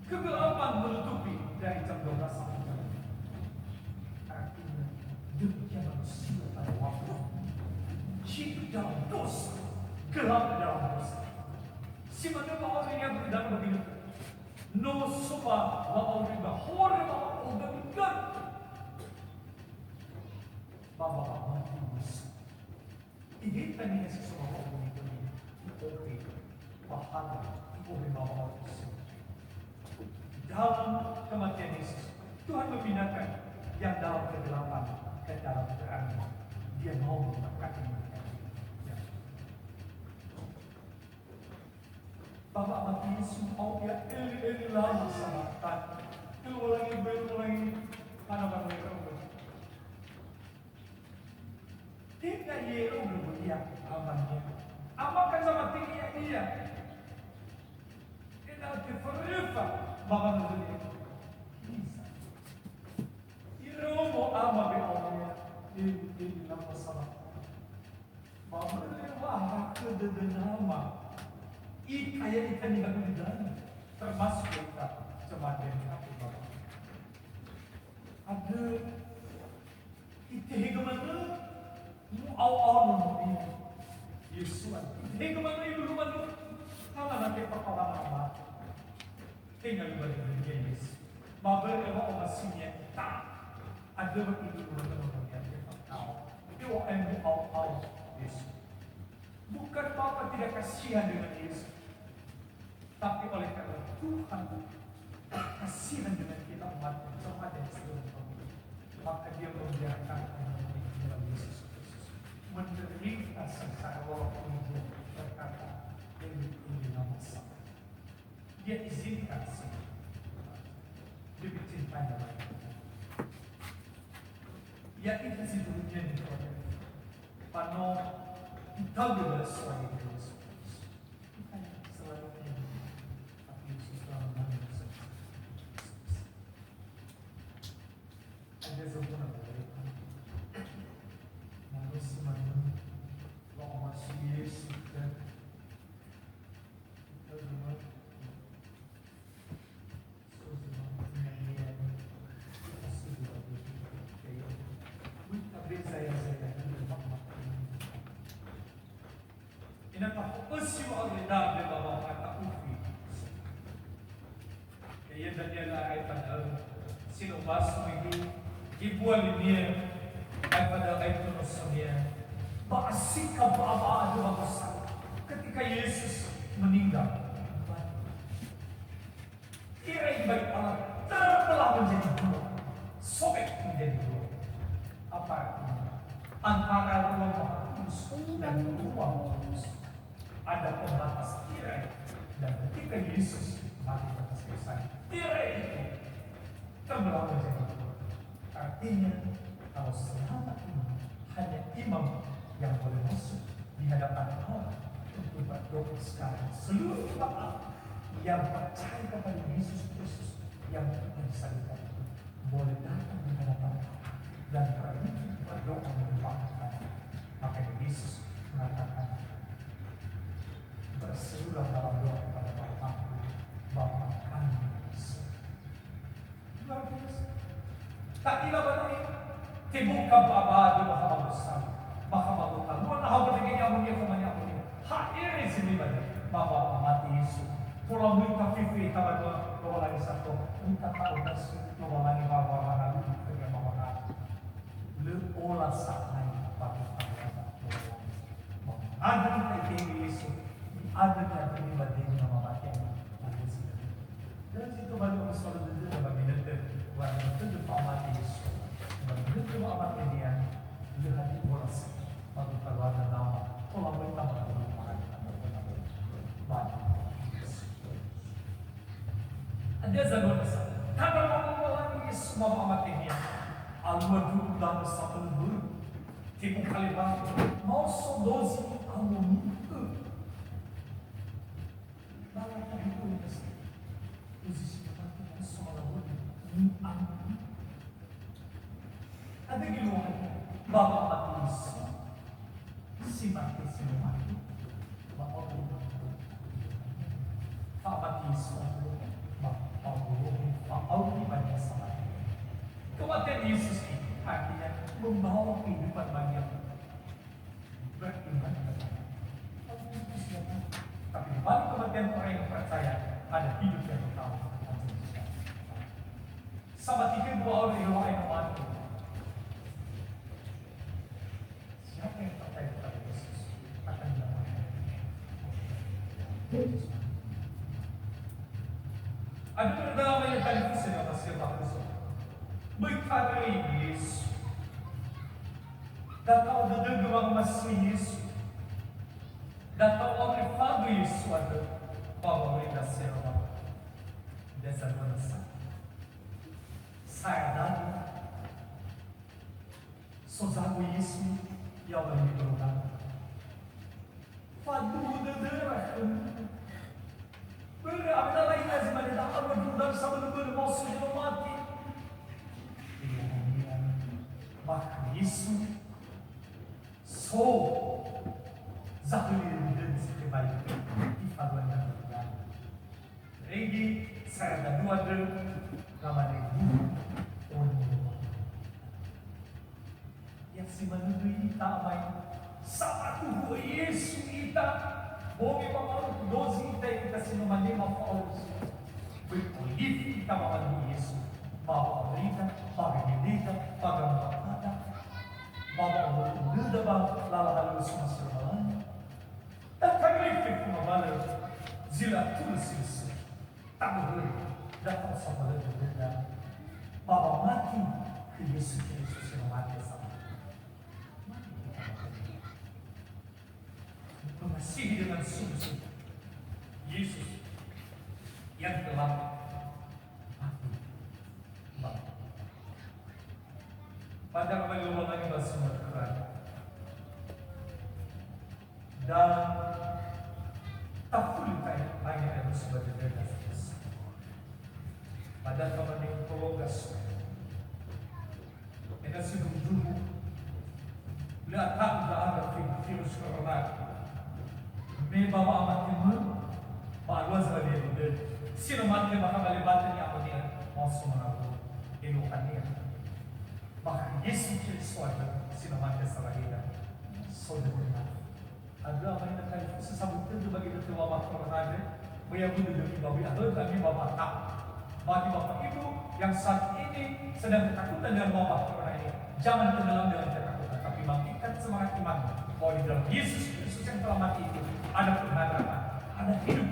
Kegelapan menutupi dari jam 12 sampai jam 3. Artinya demikian manusia pada waktu hidup dalam dosa, gelap dalam dosa. Si mana orang yang dalam begini, no soba orang bahore orang begitu. Bapa mati Yesus. Ini tadi sesuatu orang begitu. Oke, pahala itu membawa Yesus. Dalam kematian Yesus, Tuhan memindahkan yang dalam kegelapan ke dalam terang. Dia mau mengangkat. Bapak mati Yesus, oh ya eli lagi sama tak. Keluar lagi, mana mereka berbuat. Tidak Yesus berbuat amannya. Amakan sama tinggi dia. Tidak diferefa Bapak berbuat. Bisa. Iromo ama be orangnya ini nama sama. Bapak berbuat kedenama. Kayak ikan yang di dalam, termasuk kita cemaden hati Bapak. Ada kita hegemana, mu awal ini Yesus. Kita hegemana ibu rumah tu, kalau nanti perkara nama, tinggal berdiri Yesus. Bapak adalah masihnya tak ada begitu rumah yang kita tahu. Itu orang awal Yesus. Bukan Bapak tidak kasihan dengan Yesus. Tapi oleh karena Tuhan kasihan dengan kita umat yang sama dan seluruh dunia, maka Dia membiarkan dalam Yesus Kristus menderita secara walaupun Dia berkata yang ini nama sama. Dia izinkan sih. Dia cintanya lagi. Ya itu sih dunia di dunia. Pano kita boleh selain Yesus. Kita selalu ada sempurna mereka. Manusia kalau masih Yesus dan kita semua penyanyian masih juga kayak tapi saya ini tak usia orang dah berbawa kata ufi. Kaya Daniel ay pada sinubas migi ibuan niya ay pada ay tunos niya. Baasik ka ba ada bagusan ketika Yesus meninggal. Kira baik Allah terbelah menjadi dua, sobek menjadi dua. Apa artinya? Antara ruang Maha Kudus dan ruang Kudus ada pembatas tirai, dan ketika Yesus mati atas kayu, tirai itu terbelah menjadi dua. Artinya kalau selama ini hanya imam yang boleh masuk di hadapan Allah untuk berdoa sekarang, seluruh umat yang percaya kepada Yesus Kristus yang disalibkan itu boleh datang di hadapan Allah dan berdoa menyembahkan. Maka Yesus mengatakan, berserulah dalam doa kepada Bapa, Bapa kami luar biasa. Tak kira balik dibuka Bapa di Mahkamah Besar, Mahkamah Besar. Luar tahu berdiri amunia kumanya amunia. Hak ini sini balik Bapa mati Yesus. Kalau minta pipi kawan dua lagi satu, minta tahu nasi dua lagi Bapa lalu kerja Bapa. Le olah sakai bagi ada kita Yesus. ada yang pribadi nama mati yang ada di situ. Dan situ baru usul itu bagi nanti warga itu pamati Yesus. Bagi itu pamati dia lihat di bolas bagi keluarga nama. Kalau mereka mengambil makan, banyak. Ada zaman besar. Karena orang Yesus mau mati dia. Alma dulu dalam satu guru. Tipo kalimat mau sodosi almu. Bawa itu pasti. Posisi kita seolah ada di luar bawa mati Yesus. Si mati mati. Bawa mati Yesus. Bawa pribadi sama. Kematian Yesus ini artinya membawa kehidupan bagi yang beriman. Tapi di balik kematian orang yang percaya ada hidup yang utama. Sama 32 orang yang mati. Siapa yang percaya kepada Yesus akan dilakukan. Ada berdama yang tadi saya masih bagus. Berkali Yesus. Datang ada gerbang masih Yesus. Datang oleh Fado Yesus ada bawa mereka serba. Desa bangsa. Saya dan Sozago Yesus yang lebih berubah. Fado darah. Berapa lagi yang sebenarnya tak berubah sama berbawa sudah mati. Maka Yesus so zahir dan sebaik ifaduan yang berjalan. Lagi saya ada dua nama ibu yang si manusia tak main sama tubuh Yesus kita boleh mengalir dozi kita sinumani mafaus berkulif kita mengalir Yesus bawa berita bawa berita bawa Bapak bermuda bang lala halus masuk malam. Tak terlifik kemana zila tulis tak boleh dapat sama lagi. Bapak mati ke Yesus Kristus yang mati sama. Mengasihi dengan sungguh Yesus yang telah mati. Pada kebenaran bahasa Quran dan tak boleh tanya yang sebagai dasar. Pada kebenaran prologas, kita sudah dulu lihat tak ada virus corona. Membawa amat timbul, baru saja dia. Siapa yang bakal melibatkan yang dia mau semua ilukannya. Maka Yesus Kristus ada sinamanya salahida saudara. Ada apa yang terkait sesambut itu bagi ketua bapak ada, bayar dulu dari babi ada kami bapak tak. Bagi bapak ibu yang saat ini sedang ketakutan dengan bapak ini, jangan tenggelam dengan ketakutan, tapi bangkitkan semangat iman bahwa di dalam Yesus Kristus yang telah mati itu ada pengharapan, ada hidup,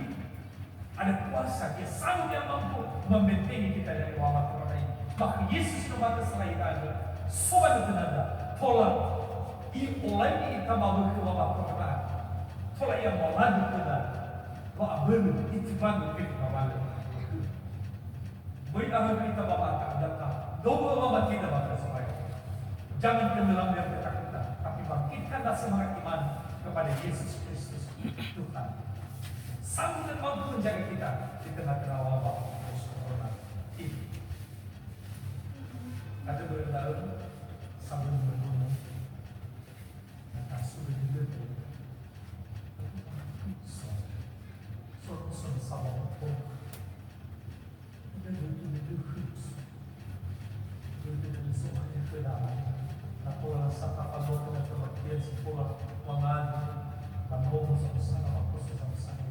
ada kuasa. Dia sanggup yang mampu membentengi kita dari wabah corona ini. Maka Yesus kembali selain ada sobat tenaga pola oleh kita mau ke wabah corona pola yang mau lalu tenaga wah belum itu bangun kita malu baik ahli kita bapak tak datang double bapak kita bapak supaya jangan tenggelam dalam ketakutan tapi bangkitkanlah semangat iman kepada Yesus Kristus Tuhan sanggup dan mampu menjaga kita di tengah-tengah wabah corona ini. Ada berlalu sambil berbunuh maka sudah diletakkan so sama waktu dan itu semuanya ke dalam nah pola sata kalau kita terbagian sekolah mengaji ngomong sama-sama waktu sama-sama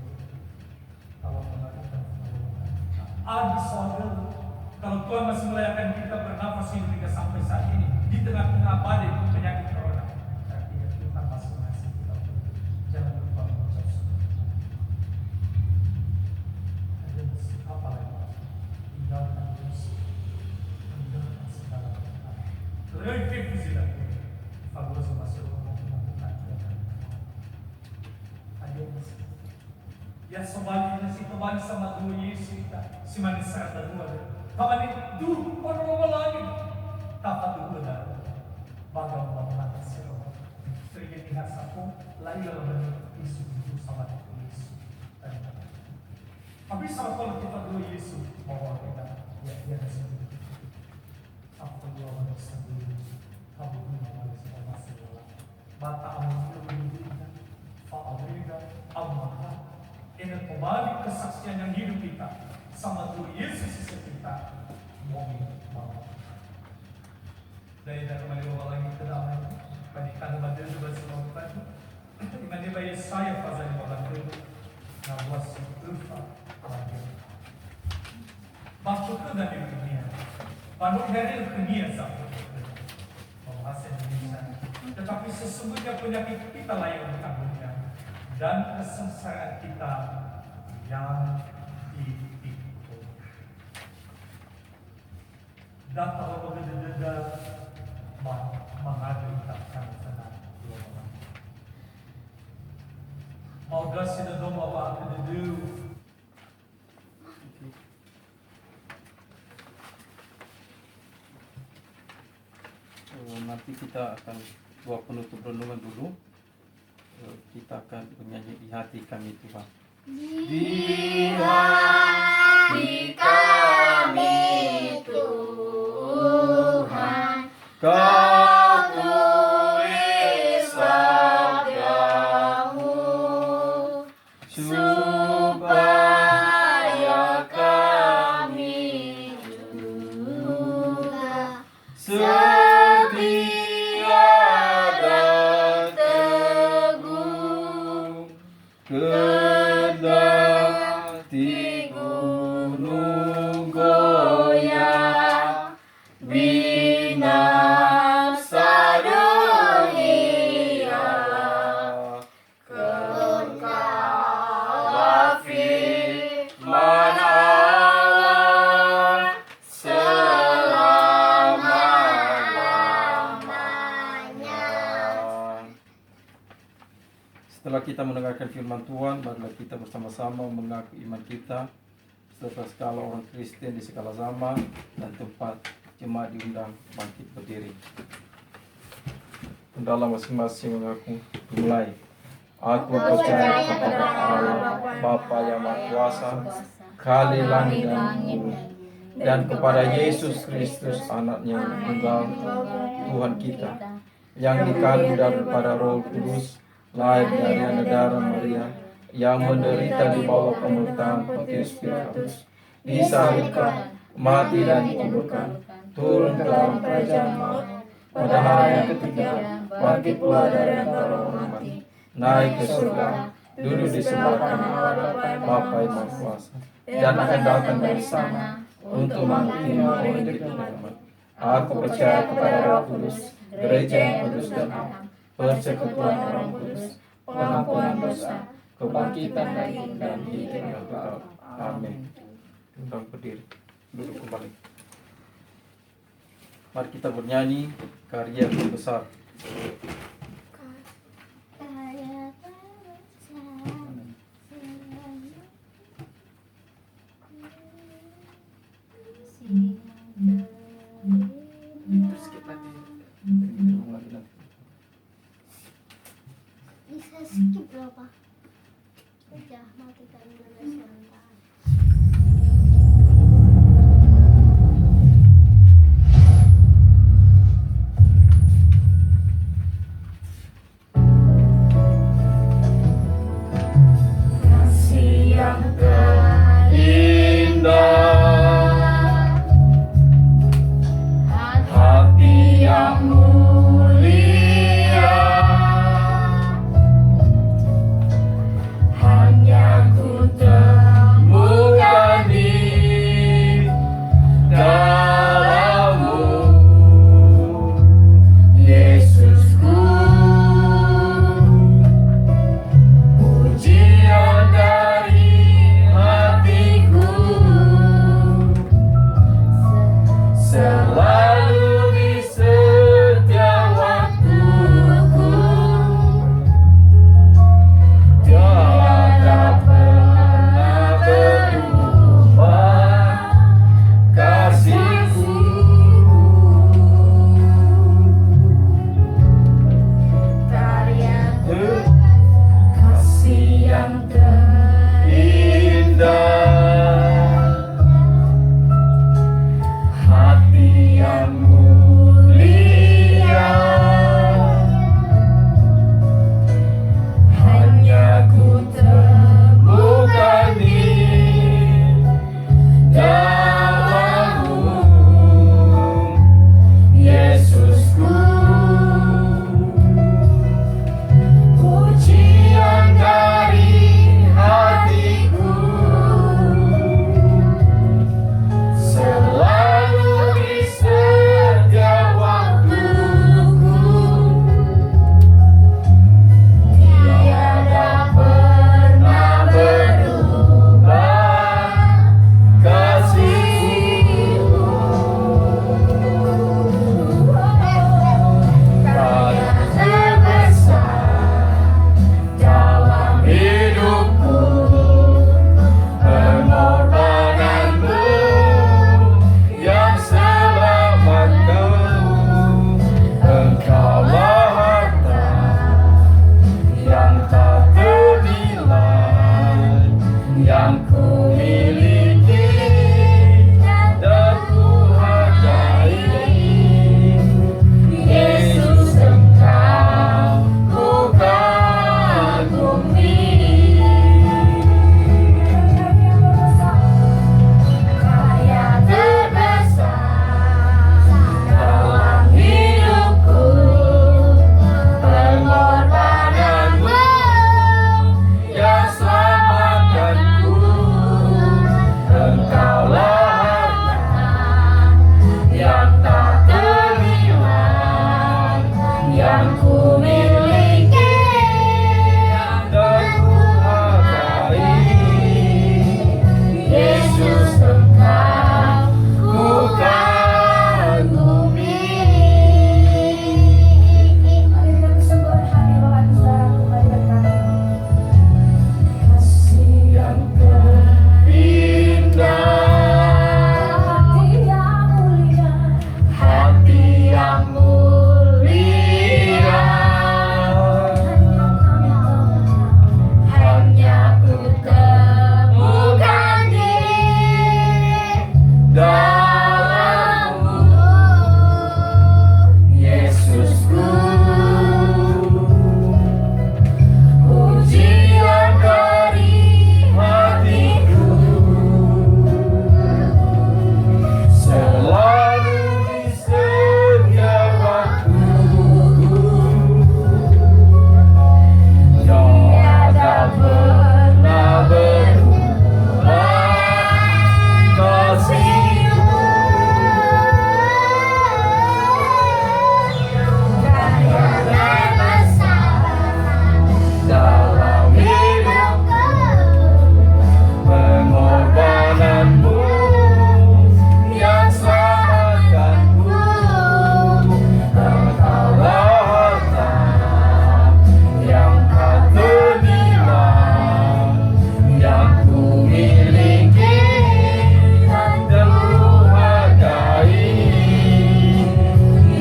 kalau mengatakan ada soal kalau Tuhan masih melayakan kita bernafas hidup hingga sampai saat ini di tengah-tengah badai penyakit corona, artinya Tuhan masih mengasihi kita. Jangan lupa mengucap syukur. Ya sebaliknya si teman sama dua Yesus si manusia dua. Kapan itu orang langit dapat dua. Bagaimana mata siapa? Terjadi hasaku lain dalam Yesus sama Yesus. Tapi kalau kita dua Yesus bahwa kita ya sendiri. Apa dua manusia sendiri? Kamu manusia masih dalam mata amun berbeda, fa'alida, amaka. Ini kembali kesaksian yang hidup kita sama Tuhan Yesus kita mau dari kembali lagi ke dalam berikan kepada juga semua tadi dimana bayar saya pasal yang orang itu nawas lupa lagi masuk ke dalam dunia masuk dari dunia sampai bahasa Indonesia tetapi sesungguhnya penyakit kita lah yang bertanggungan dan kesengsaraan kita yang dipikul datang berbeda-beda menghadirkan senang mau gasih dan doma apa dulu nanti kita akan buat penutup renungan dulu. Kita akan bernyanyi di hati kami Tuhan. Di hati kami Tuhan, Kau tulis sabdamu, supaya kami juga setia dan teguh, kendati gunung goyah, binasa dunia, Engkaulah firman Allah selama-lamanya. Setelah kita mendengarkan firman Tuhan, marilah kita bersama-sama mengaku iman kita serta segala orang Kristen di segala zaman dan tempat. Jemaat diundang bangkit berdiri. Hendaklah masing-masing mengaku. Dimulai. Aku percaya kepada Allah Bapa yang Maha Kuasa, Khalik langit dan bumi, dan kepada Yesus Kristus Anaknya yang tunggal, Tuhan kita, yang dikandung daripada Roh Kudus, lahir dari anak darah Maria, yang menderita di bawah pemerintahan Pontius Pilatus, disalibkan, mati dan dikuburkan, turun ke dalam kerajaan maut, pada hari yang ketiga bangkit pula dari antara orang mati, naik ke surga, duduk di sebelah kanan Allah Bapa yang Maha Kuasa, dan akan datang dari sana untuk menghakimi orang hidup dan mati. Aku percaya kepada Roh Kudus, gereja yang kudus dan am, persekutuan orang kudus, pengampunan dosa, kebangkitan dari dan hidup yang kekal. Amin. Undang berdiri, duduk kembali. Mari kita bernyanyi karya terbesar. Bisa skip berapa? Udah matikan dulu sebentar. kasih yang terindah, hati yang mulia, hanya ku yang ku miliki dan ku hargai. Yesus Engkau ku kagumi. Kaya terbesar dalam hidupku, pengorbananmu yang selamatkanku. Engkaulah harta yang tak ternilai yang ku miliki dan ku hargai. Yesus Engkau ku kagumi. Mari kita bersembah hati rohani saudara kembali kami. Kasih Yang terindah, hati yang mulia, hati yang mulia, hanya ku temukan diri dalam-Mu, Yesusku. Pujian dari hatiku selalu di setiap waktuku. Tiada pernah berubah kasih-Mu. Kaya terbesar dalam hidupku, pengorbananmu yang selamatkanku. Engkaulah harta yang tak ternilai yang ku miliki dan ku hargai.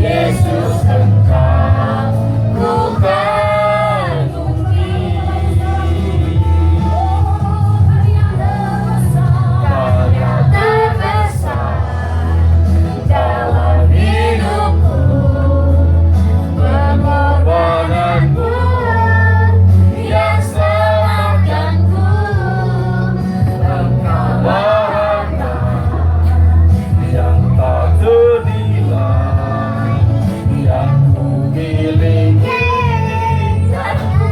Yesus Engkau ku kagumi. Karya terbesar dalam hidupku, pengorbananmu yang selamatkanku. Engkaulah harta yang tak ternilai yang ku miliki dan ku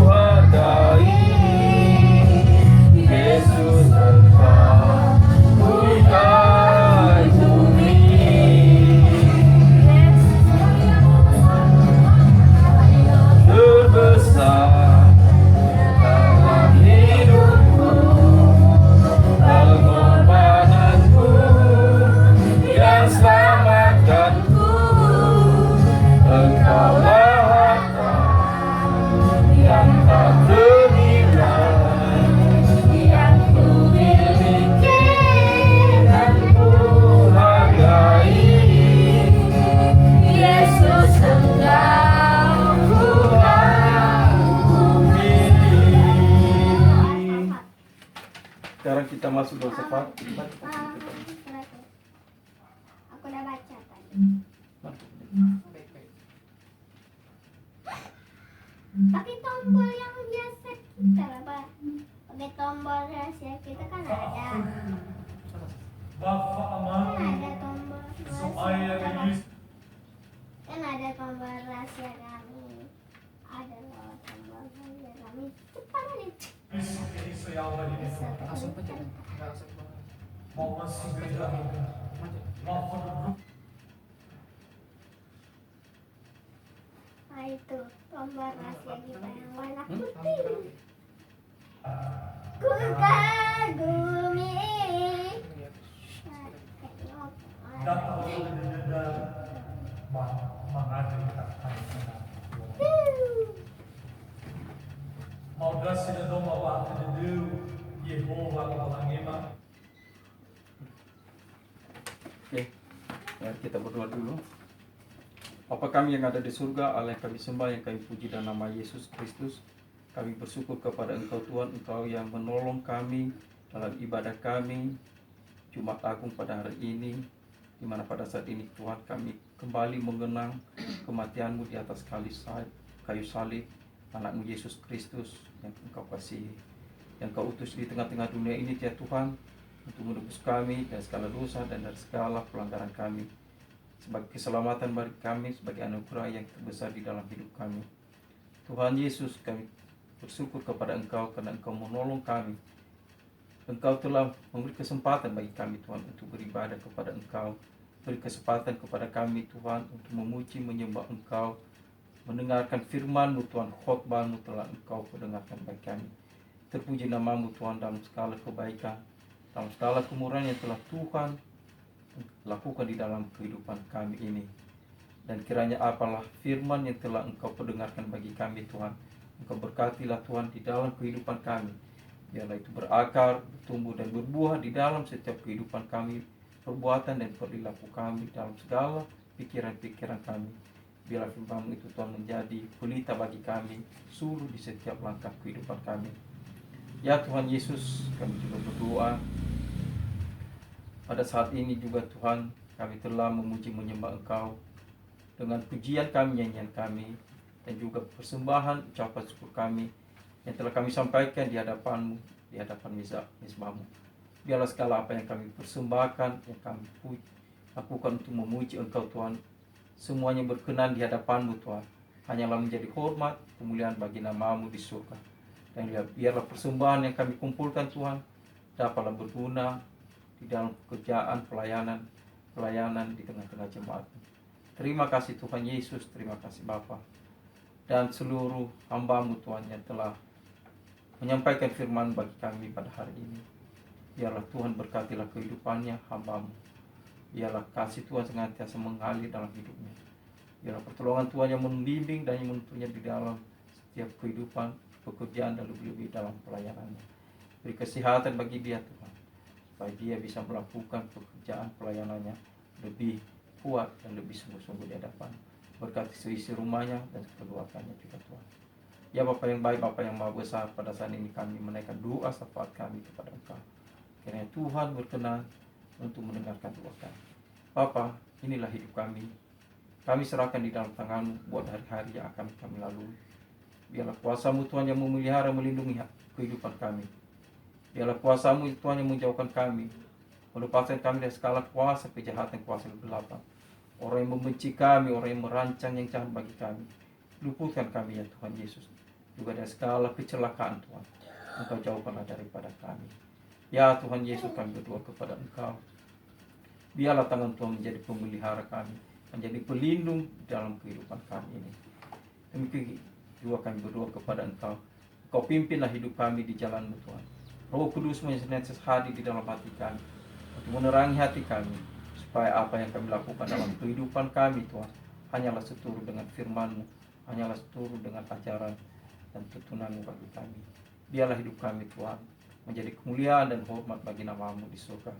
hargai. Yesus Engkau ku kagumi. Terbesar dalam hidupku, pengorbananmu yang selamatkanku. Engkaulah harta yang tak ternilai yang ku miliki dan ku hargai. Yesus Engkau ku kagumi. Sekarang kita masuk dalam sifat. Aku udah baca tadi. Pakai tombol yang biasa kita apa? Pakai tombol rahasia kita kan ada. Bapa Kan aman, ada tombol supaya rahasia. Yesus Kan ada tombol rahasia kami. Ada loh tombol rahasia kami. Cepat nih. ini saya awal ini. Langsung pencet. Mau masih beda, mau penduduk Nah itu tombol rahasia kita yang warna putih. Ku kagumi. datang dari mengadu kata mau kasih dan doma waktu dulu Yehova Langema. Oke, mari kita berdoa dulu. Bapa kami yang ada di surga, Allah yang kami sembah, yang kami puji dalam nama Yesus Kristus. Kami bersyukur kepada Engkau Tuhan, Engkau yang menolong kami dalam ibadah kami Jumat Agung pada hari ini, di mana pada saat ini Tuhan kami kembali mengenang kematian-Mu di atas kayu salib, anak-Mu Yesus Kristus yang Engkau kasihi, yang Kau utus di tengah-tengah dunia ini ya Tuhan, untuk menebus kami dari segala dosa dan dari segala pelanggaran kami, sebagai keselamatan bagi kami, sebagai anugerah yang terbesar di dalam hidup kami. Tuhan Yesus, kami bersyukur kepada Engkau karena Engkau menolong kami. Engkau telah memberi kesempatan bagi kami Tuhan untuk beribadah kepada Engkau, beri kesempatan kepada kami Tuhan untuk memuji menyembah Engkau, mendengarkan firman-Mu Tuhan, khotbah-Mu telah Engkau mendengarkan bagi kami. Terpuji nama-Mu Tuhan dalam segala kebaikan, dalam segala kemurahan yang telah Tuhan lakukan di dalam kehidupan kami ini. Dan kiranya apalah firman yang telah Engkau perdengarkan bagi kami Tuhan, Engkau berkatilah Tuhan di dalam kehidupan kami. Biarlah itu berakar, bertumbuh dan berbuah di dalam setiap kehidupan kami, perbuatan dan perilaku kami, dalam segala pikiran-pikiran kami. Biarlah firman-Mu itu Tuhan menjadi pelita bagi kami, suluh di setiap langkah kehidupan kami. Ya Tuhan Yesus, kami juga berdoa pada saat ini juga Tuhan, kami telah memuji menyembah Engkau dengan pujian kami, nyanyian kami, dan juga persembahan ucapan syukur kami yang telah kami sampaikan di hadapan-Mu, di hadapan mezbah-Mu. Biarlah segala apa yang kami persembahkan, yang kami lakukan untuk memuji Engkau Tuhan, semuanya berkenan di hadapan-Mu Tuhan. Hanyalah menjadi hormat, kemuliaan bagi nama-Mu di surga. Dan biarlah persembahan yang kami kumpulkan Tuhan, dapatlah berguna di dalam pekerjaan, pelayanan di tengah-tengah jemaat. Terima kasih Tuhan Yesus, terima kasih Bapa. Dan seluruh hamba-Mu Tuhan yang telah menyampaikan firman bagi kami pada hari ini. Biarlah Tuhan berkatilah kehidupannya, hamba-Mu. Biarlah kasih Tuhan senantiasa mengalir dalam hidupnya. Biarlah pertolongan Tuhan yang membimbing dan yang menuntunnya di dalam setiap kehidupan, pekerjaan dan lebih-lebih dalam pelayanannya. Beri kesehatan bagi dia Tuhan, supaya dia bisa melakukan pekerjaan pelayanannya lebih kuat dan lebih sungguh-sungguh di hadapan. Berkati seisi rumahnya dan keluarganya juga Tuhan. Ya Bapa yang baik, Bapa yang maha besar, pada saat ini kami menaikkan doa syafaat kami kepada Engkau. Kiranya Tuhan berkenan untuk mendengarkan doa kami. Bapa, inilah hidup kami. Kami serahkan di dalam tangan-Mu buat hari-hari yang akan kami lalui. Biarlah kuasa-Mu Tuhan yang memelihara, melindungi kehidupan kami. Biarlah kuasa-Mu Tuhan yang menjauhkan kami, melepaskan kami dari segala kuasa kejahatan, kuasa kegelapan. Orang yang membenci kami, orang yang merancang yang jahat bagi kami, luputkan kami ya Tuhan Yesus. Juga dari segala kecelakaan Tuhan, Engkau jauhkanlah daripada kami. Ya Tuhan Yesus, kami berdoa kepada Engkau. Biarlah tangan Tuhan menjadi pemelihara kami, menjadi pelindung dalam kehidupan kami ini. Demikian juga kami berdoa kepada Engkau. Engkau pimpinlah hidup kami di jalan-Mu Tuhan. Roh Kudus-Mu yang senantiasa hadir di dalam hati kami, untuk menerangi hati kami, supaya apa yang kami lakukan dalam kehidupan kami Tuhan, hanyalah seturut dengan firman-Mu, hanyalah seturut dengan ajaran dan tuntunan-Mu bagi kami. Biarlah hidup kami Tuhan menjadi kemuliaan dan hormat bagi nama-Mu di surga.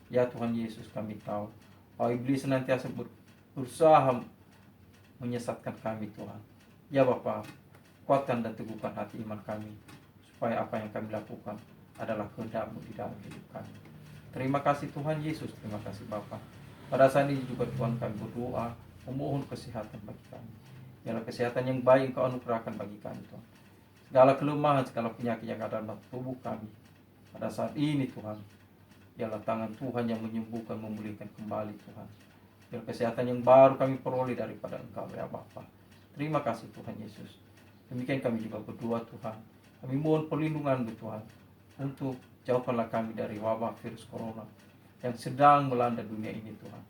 Ya Tuhan Yesus, kami tahu bahwa iblis senantiasa berusaha menyesatkan kami Tuhan. Ya Bapa, kuatkan dan teguhkan hati iman kami, supaya apa yang kami lakukan adalah kehendak-Mu di dalam hidup kami. Terima kasih Tuhan Yesus, terima kasih Bapa. Pada saat ini juga Tuhan kami berdoa, memohon kesehatan bagi kami. Biarlah kesehatan yang baik Engkau anugerahkan bagi kami Tuhan. Segala kelemahan, segala penyakit yang ada dalam tubuh kami pada saat ini Tuhan, biarlah tangan Tuhan yang menyembuhkan, memulihkan kembali Tuhan. Biar kesehatan yang baru kami peroleh daripada Engkau ya Bapa. Terima kasih Tuhan Yesus. Demikian kami juga berdoa Tuhan. Kami mohon perlindungan-Mu Tuhan, untuk jauhkanlah kami dari wabah virus corona yang sedang melanda dunia ini Tuhan.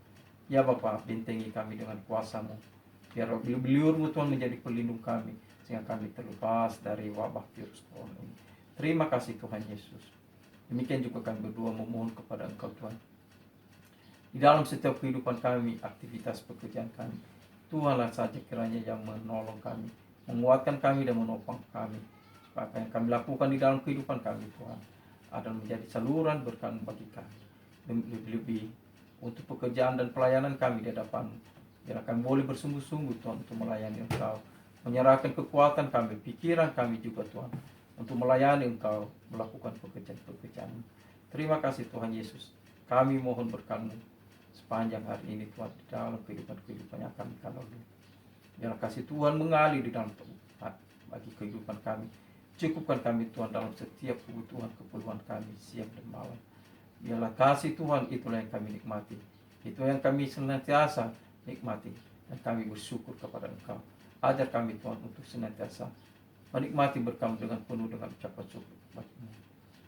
Ya Bapa, bentengi kami dengan kuasa-Mu. Biar beliur-Mu Tuhan menjadi pelindung kami, sehingga kami terlepas dari wabah virus corona ini. Terima kasih Tuhan Yesus. Demikian juga kami berdoa memohon kepada Engkau Tuhan. Di dalam setiap kehidupan kami, aktivitas pekerjaan kami, Tuhanlah saja kiranya yang menolong kami, menguatkan kami dan menopang kami. Supaya apa yang kami lakukan di dalam kehidupan kami Tuhan adalah menjadi saluran berkat bagi kami. Lebih-lebih untuk pekerjaan dan pelayanan kami di hadapan-Mu. Biar kami boleh bersungguh-sungguh Tuhan untuk melayani Engkau menyerahkan kekuatan kami, pikiran kami juga Tuhan, untuk melayani Engkau, melakukan pekerjaan-pekerjaan. Terima kasih Tuhan Yesus. Kami mohon berkat-Mu sepanjang hari ini Tuhan, di dalam kehidupan yang kami lalui. Biarlah kasih Tuhan mengalir di dalam bagi kehidupan kami. Cukupkan kami Tuhan dalam setiap keperluan kami siang dan malam. Biarlah kasih Tuhan itulah yang kami nikmati. Itu yang kami senantiasa nikmati. Dan kami bersyukur kepada Engkau. Ajar kami Tuhan untuk senantiasa menikmati berkat dengan penuh dengan ucapan syukur bagi-Mu.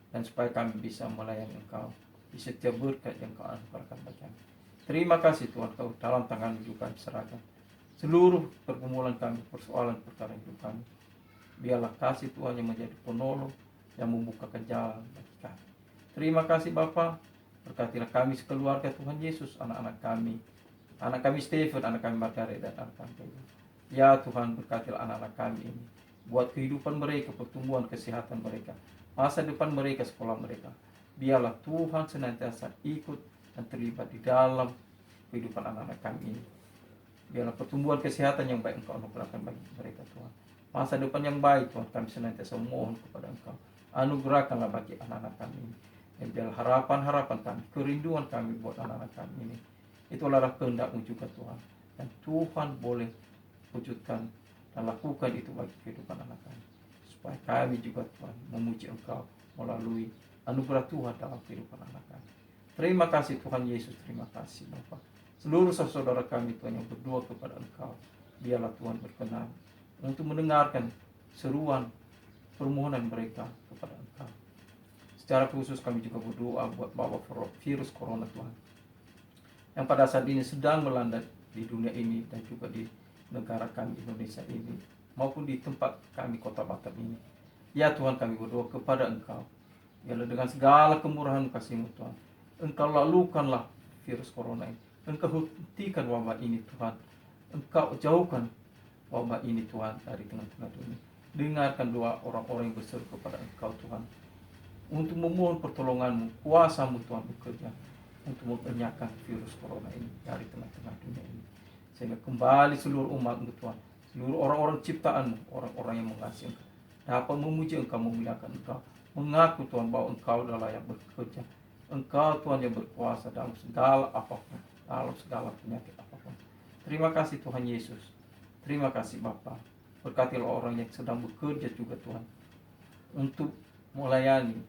Dan supaya kami bisa melayani Engkau di setiap berkat yang Kau anugerahkan bagi kami. Terima kasih Tuhan, Kau dalam tangan-Mu juga serahkan seluruh pergumulan kami, persoalan perkara hidup kami. Biarlah kasih Tuhan yang menjadi penolong, yang membukakan jalan bagi kami. Terima kasih Bapa, berkatilah kami sekeluarga Tuhan Yesus, anak-anak kami Stephen, anak kami Margaret, dan anak kami Peggy. Ya Tuhan, berkatilah anak-anak kami ini, buat kehidupan mereka, pertumbuhan kesehatan mereka, masa depan mereka, sekolah mereka. Biarlah Tuhan senantiasa ikut dan terlibat di dalam kehidupan anak-anak kami ini. Biarlah pertumbuhan kesehatan yang baik Engkau anugerahkan bagi mereka Tuhan. Masa depan yang baik Tuhan, kami senantiasa mohon kepada Engkau. Anugerahkanlah bagi anak-anak kami ini. Dan biarlah harapan-harapan kami, kerinduan kami buat anak-anak kami ini, itulah kehendak-Mu juga Tuhan. Dan Tuhan boleh wujudkan dan lakukan itu bagi kehidupan anak kami. Supaya kami juga Tuhan memuji Engkau melalui anugerah Tuhan dalam kehidupan anak kami. Terima kasih Tuhan Yesus, terima kasih Bapa. Seluruh saudara kami Tuhan yang berdoa kepada Engkau, biarlah Tuhan berkenan untuk mendengarkan seruan permohonan mereka kepada Engkau. Secara khusus kami juga berdoa buat bahwa virus corona Tuhan, yang pada saat ini sedang melanda di dunia ini dan juga di negara kami Indonesia ini, maupun di tempat kami Kota Batam ini. Ya Tuhan, kami berdoa kepada Engkau, biarlah dengan segala kemurahan kasih-Mu Tuhan, Engkau lalukanlah virus corona ini. Engkau hentikan wabah ini Tuhan. Engkau jauhkan wabah ini Tuhan dari tengah-tengah dunia. Dengarkan doa orang-orang yang berseru kepada Engkau Tuhan, untuk memohon pertolongan-Mu, kuasa-Mu Tuhan bekerja untuk mengenyahkan virus corona ini dari tengah-tengah dunia ini. Sehingga kembali seluruh umat-Mu Tuhan, seluruh orang-orang ciptaan-Mu, orang-orang yang mengasihi Engkau, dapat memuji Engkau, memuliakan Engkau, mengaku Tuhan bahwa Engkau adalah yang bekerja. Engkau Tuhan yang berkuasa dalam segala apapun, dalam segala penyakit apapun. Terima kasih Tuhan Yesus. Terima kasih Bapa. Berkatilah orang yang sedang bekerja juga Tuhan, untuk melayani,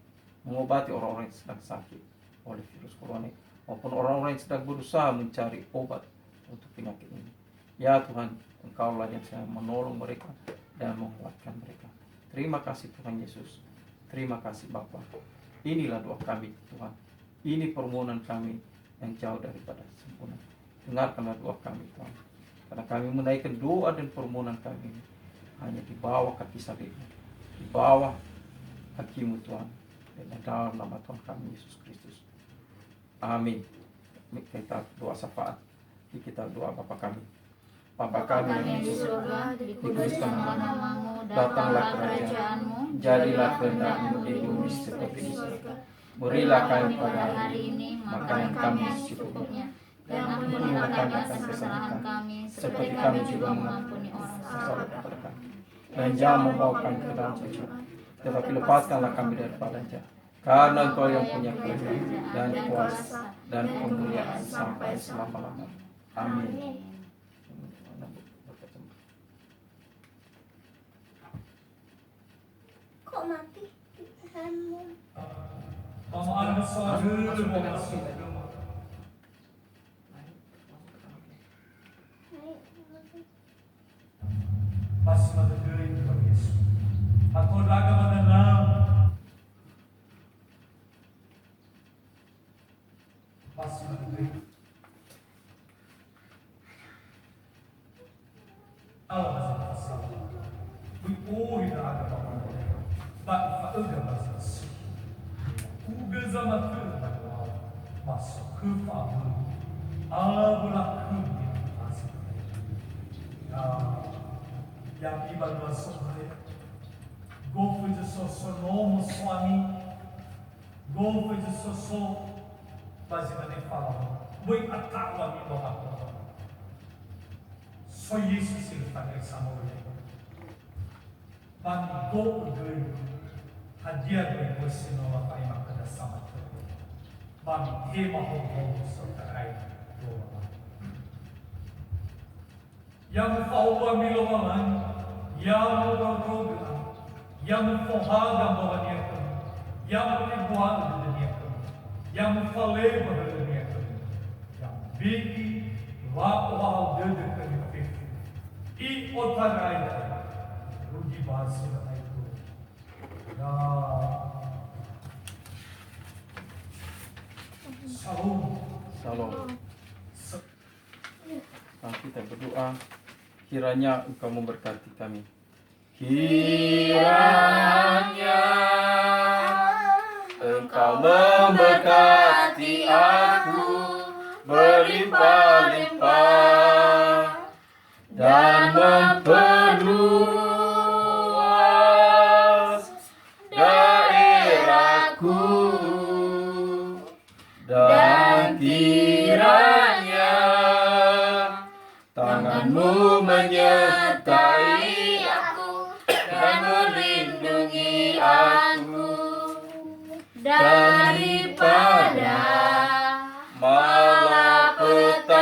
mengobati orang-orang yang sedang sakit oleh virus corona, maupun orang-orang yang sedang berusaha mencari obat untuk penyakit ini. Ya Tuhan, Engkaulah yang sedang menolong mereka dan menguatkan mereka. Terima kasih Tuhan Yesus. Terima kasih Bapa. Inilah doa kami Tuhan. Ini permohonan kami yang jauh daripada sempurna. Dengarkanlah doa kami Tuhan. Karena kami menaikkan doa dan permohonan kami ini hanya di bawah kaki salib-Mu, di bawah kaki-Mu Tuhan, dan dalam nama Tuhan kami Yesus Kristus. Amin. Kita doa syafaat. Kita doa Bapa kami. Bapa kami yang di surga, dikuduskanlah nama-Mu, datanglah kerajaan-Mu, jadilah kehendak-Mu di bumi seperti di surga. Berilah kami pada hari ini makanan kami secukupnya, dan ampunilah kami atas kesalahan kami, seperti kami juga mengampuni orang salah kepada kami. Dan jangan membawa kami ke dalam pencobaan, tetapi lepaskanlah kami daripada jahat. Karena Engkau yang punya kerajaan dan kuasa dan kemuliaan sampai selama-lamanya. Amin. Kok mati? Pamaan besar masuk. Masih berdiri Tuhan Yesus. Aku raga menenang. Masih berdiri. Allah masih bersama. Ui raga menenang. Bak udah masih. Uga zaman terbaik. Masuk ke fahamu. Abulah kuning masih. Yang ibadah sebenarnya, go for the sosonomo swami, go for the soso, bagaimana falam, boy atawa mi doa. So Yesus ini pakai sama orang, Pangko udoy hadiah dari Gustiwa kay makadasama ko. Bang tema ho sa taray doa. Yang pauwa milomangan, yang rodogan, yang pohaga mawaniakan, yang ibuan duniakan, yang fale duniakan, yang bigi wako dedekan pipi. I otaray rugi basi na ito. Ya Salam. Salam. Nah, kita berdoa, kiranya Engkau memberkati kami. Kiranya Engkau memberkati aku berlimpah-limpah dan memperluas daerahku, dan kiranya tangan-Mu menyertai aku dan melindungi aku daripada malapetaka,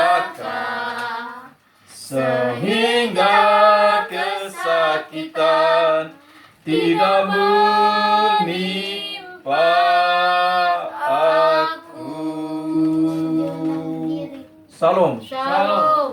sehingga kesakitan tidak menimpa aku. Salam. Shalom.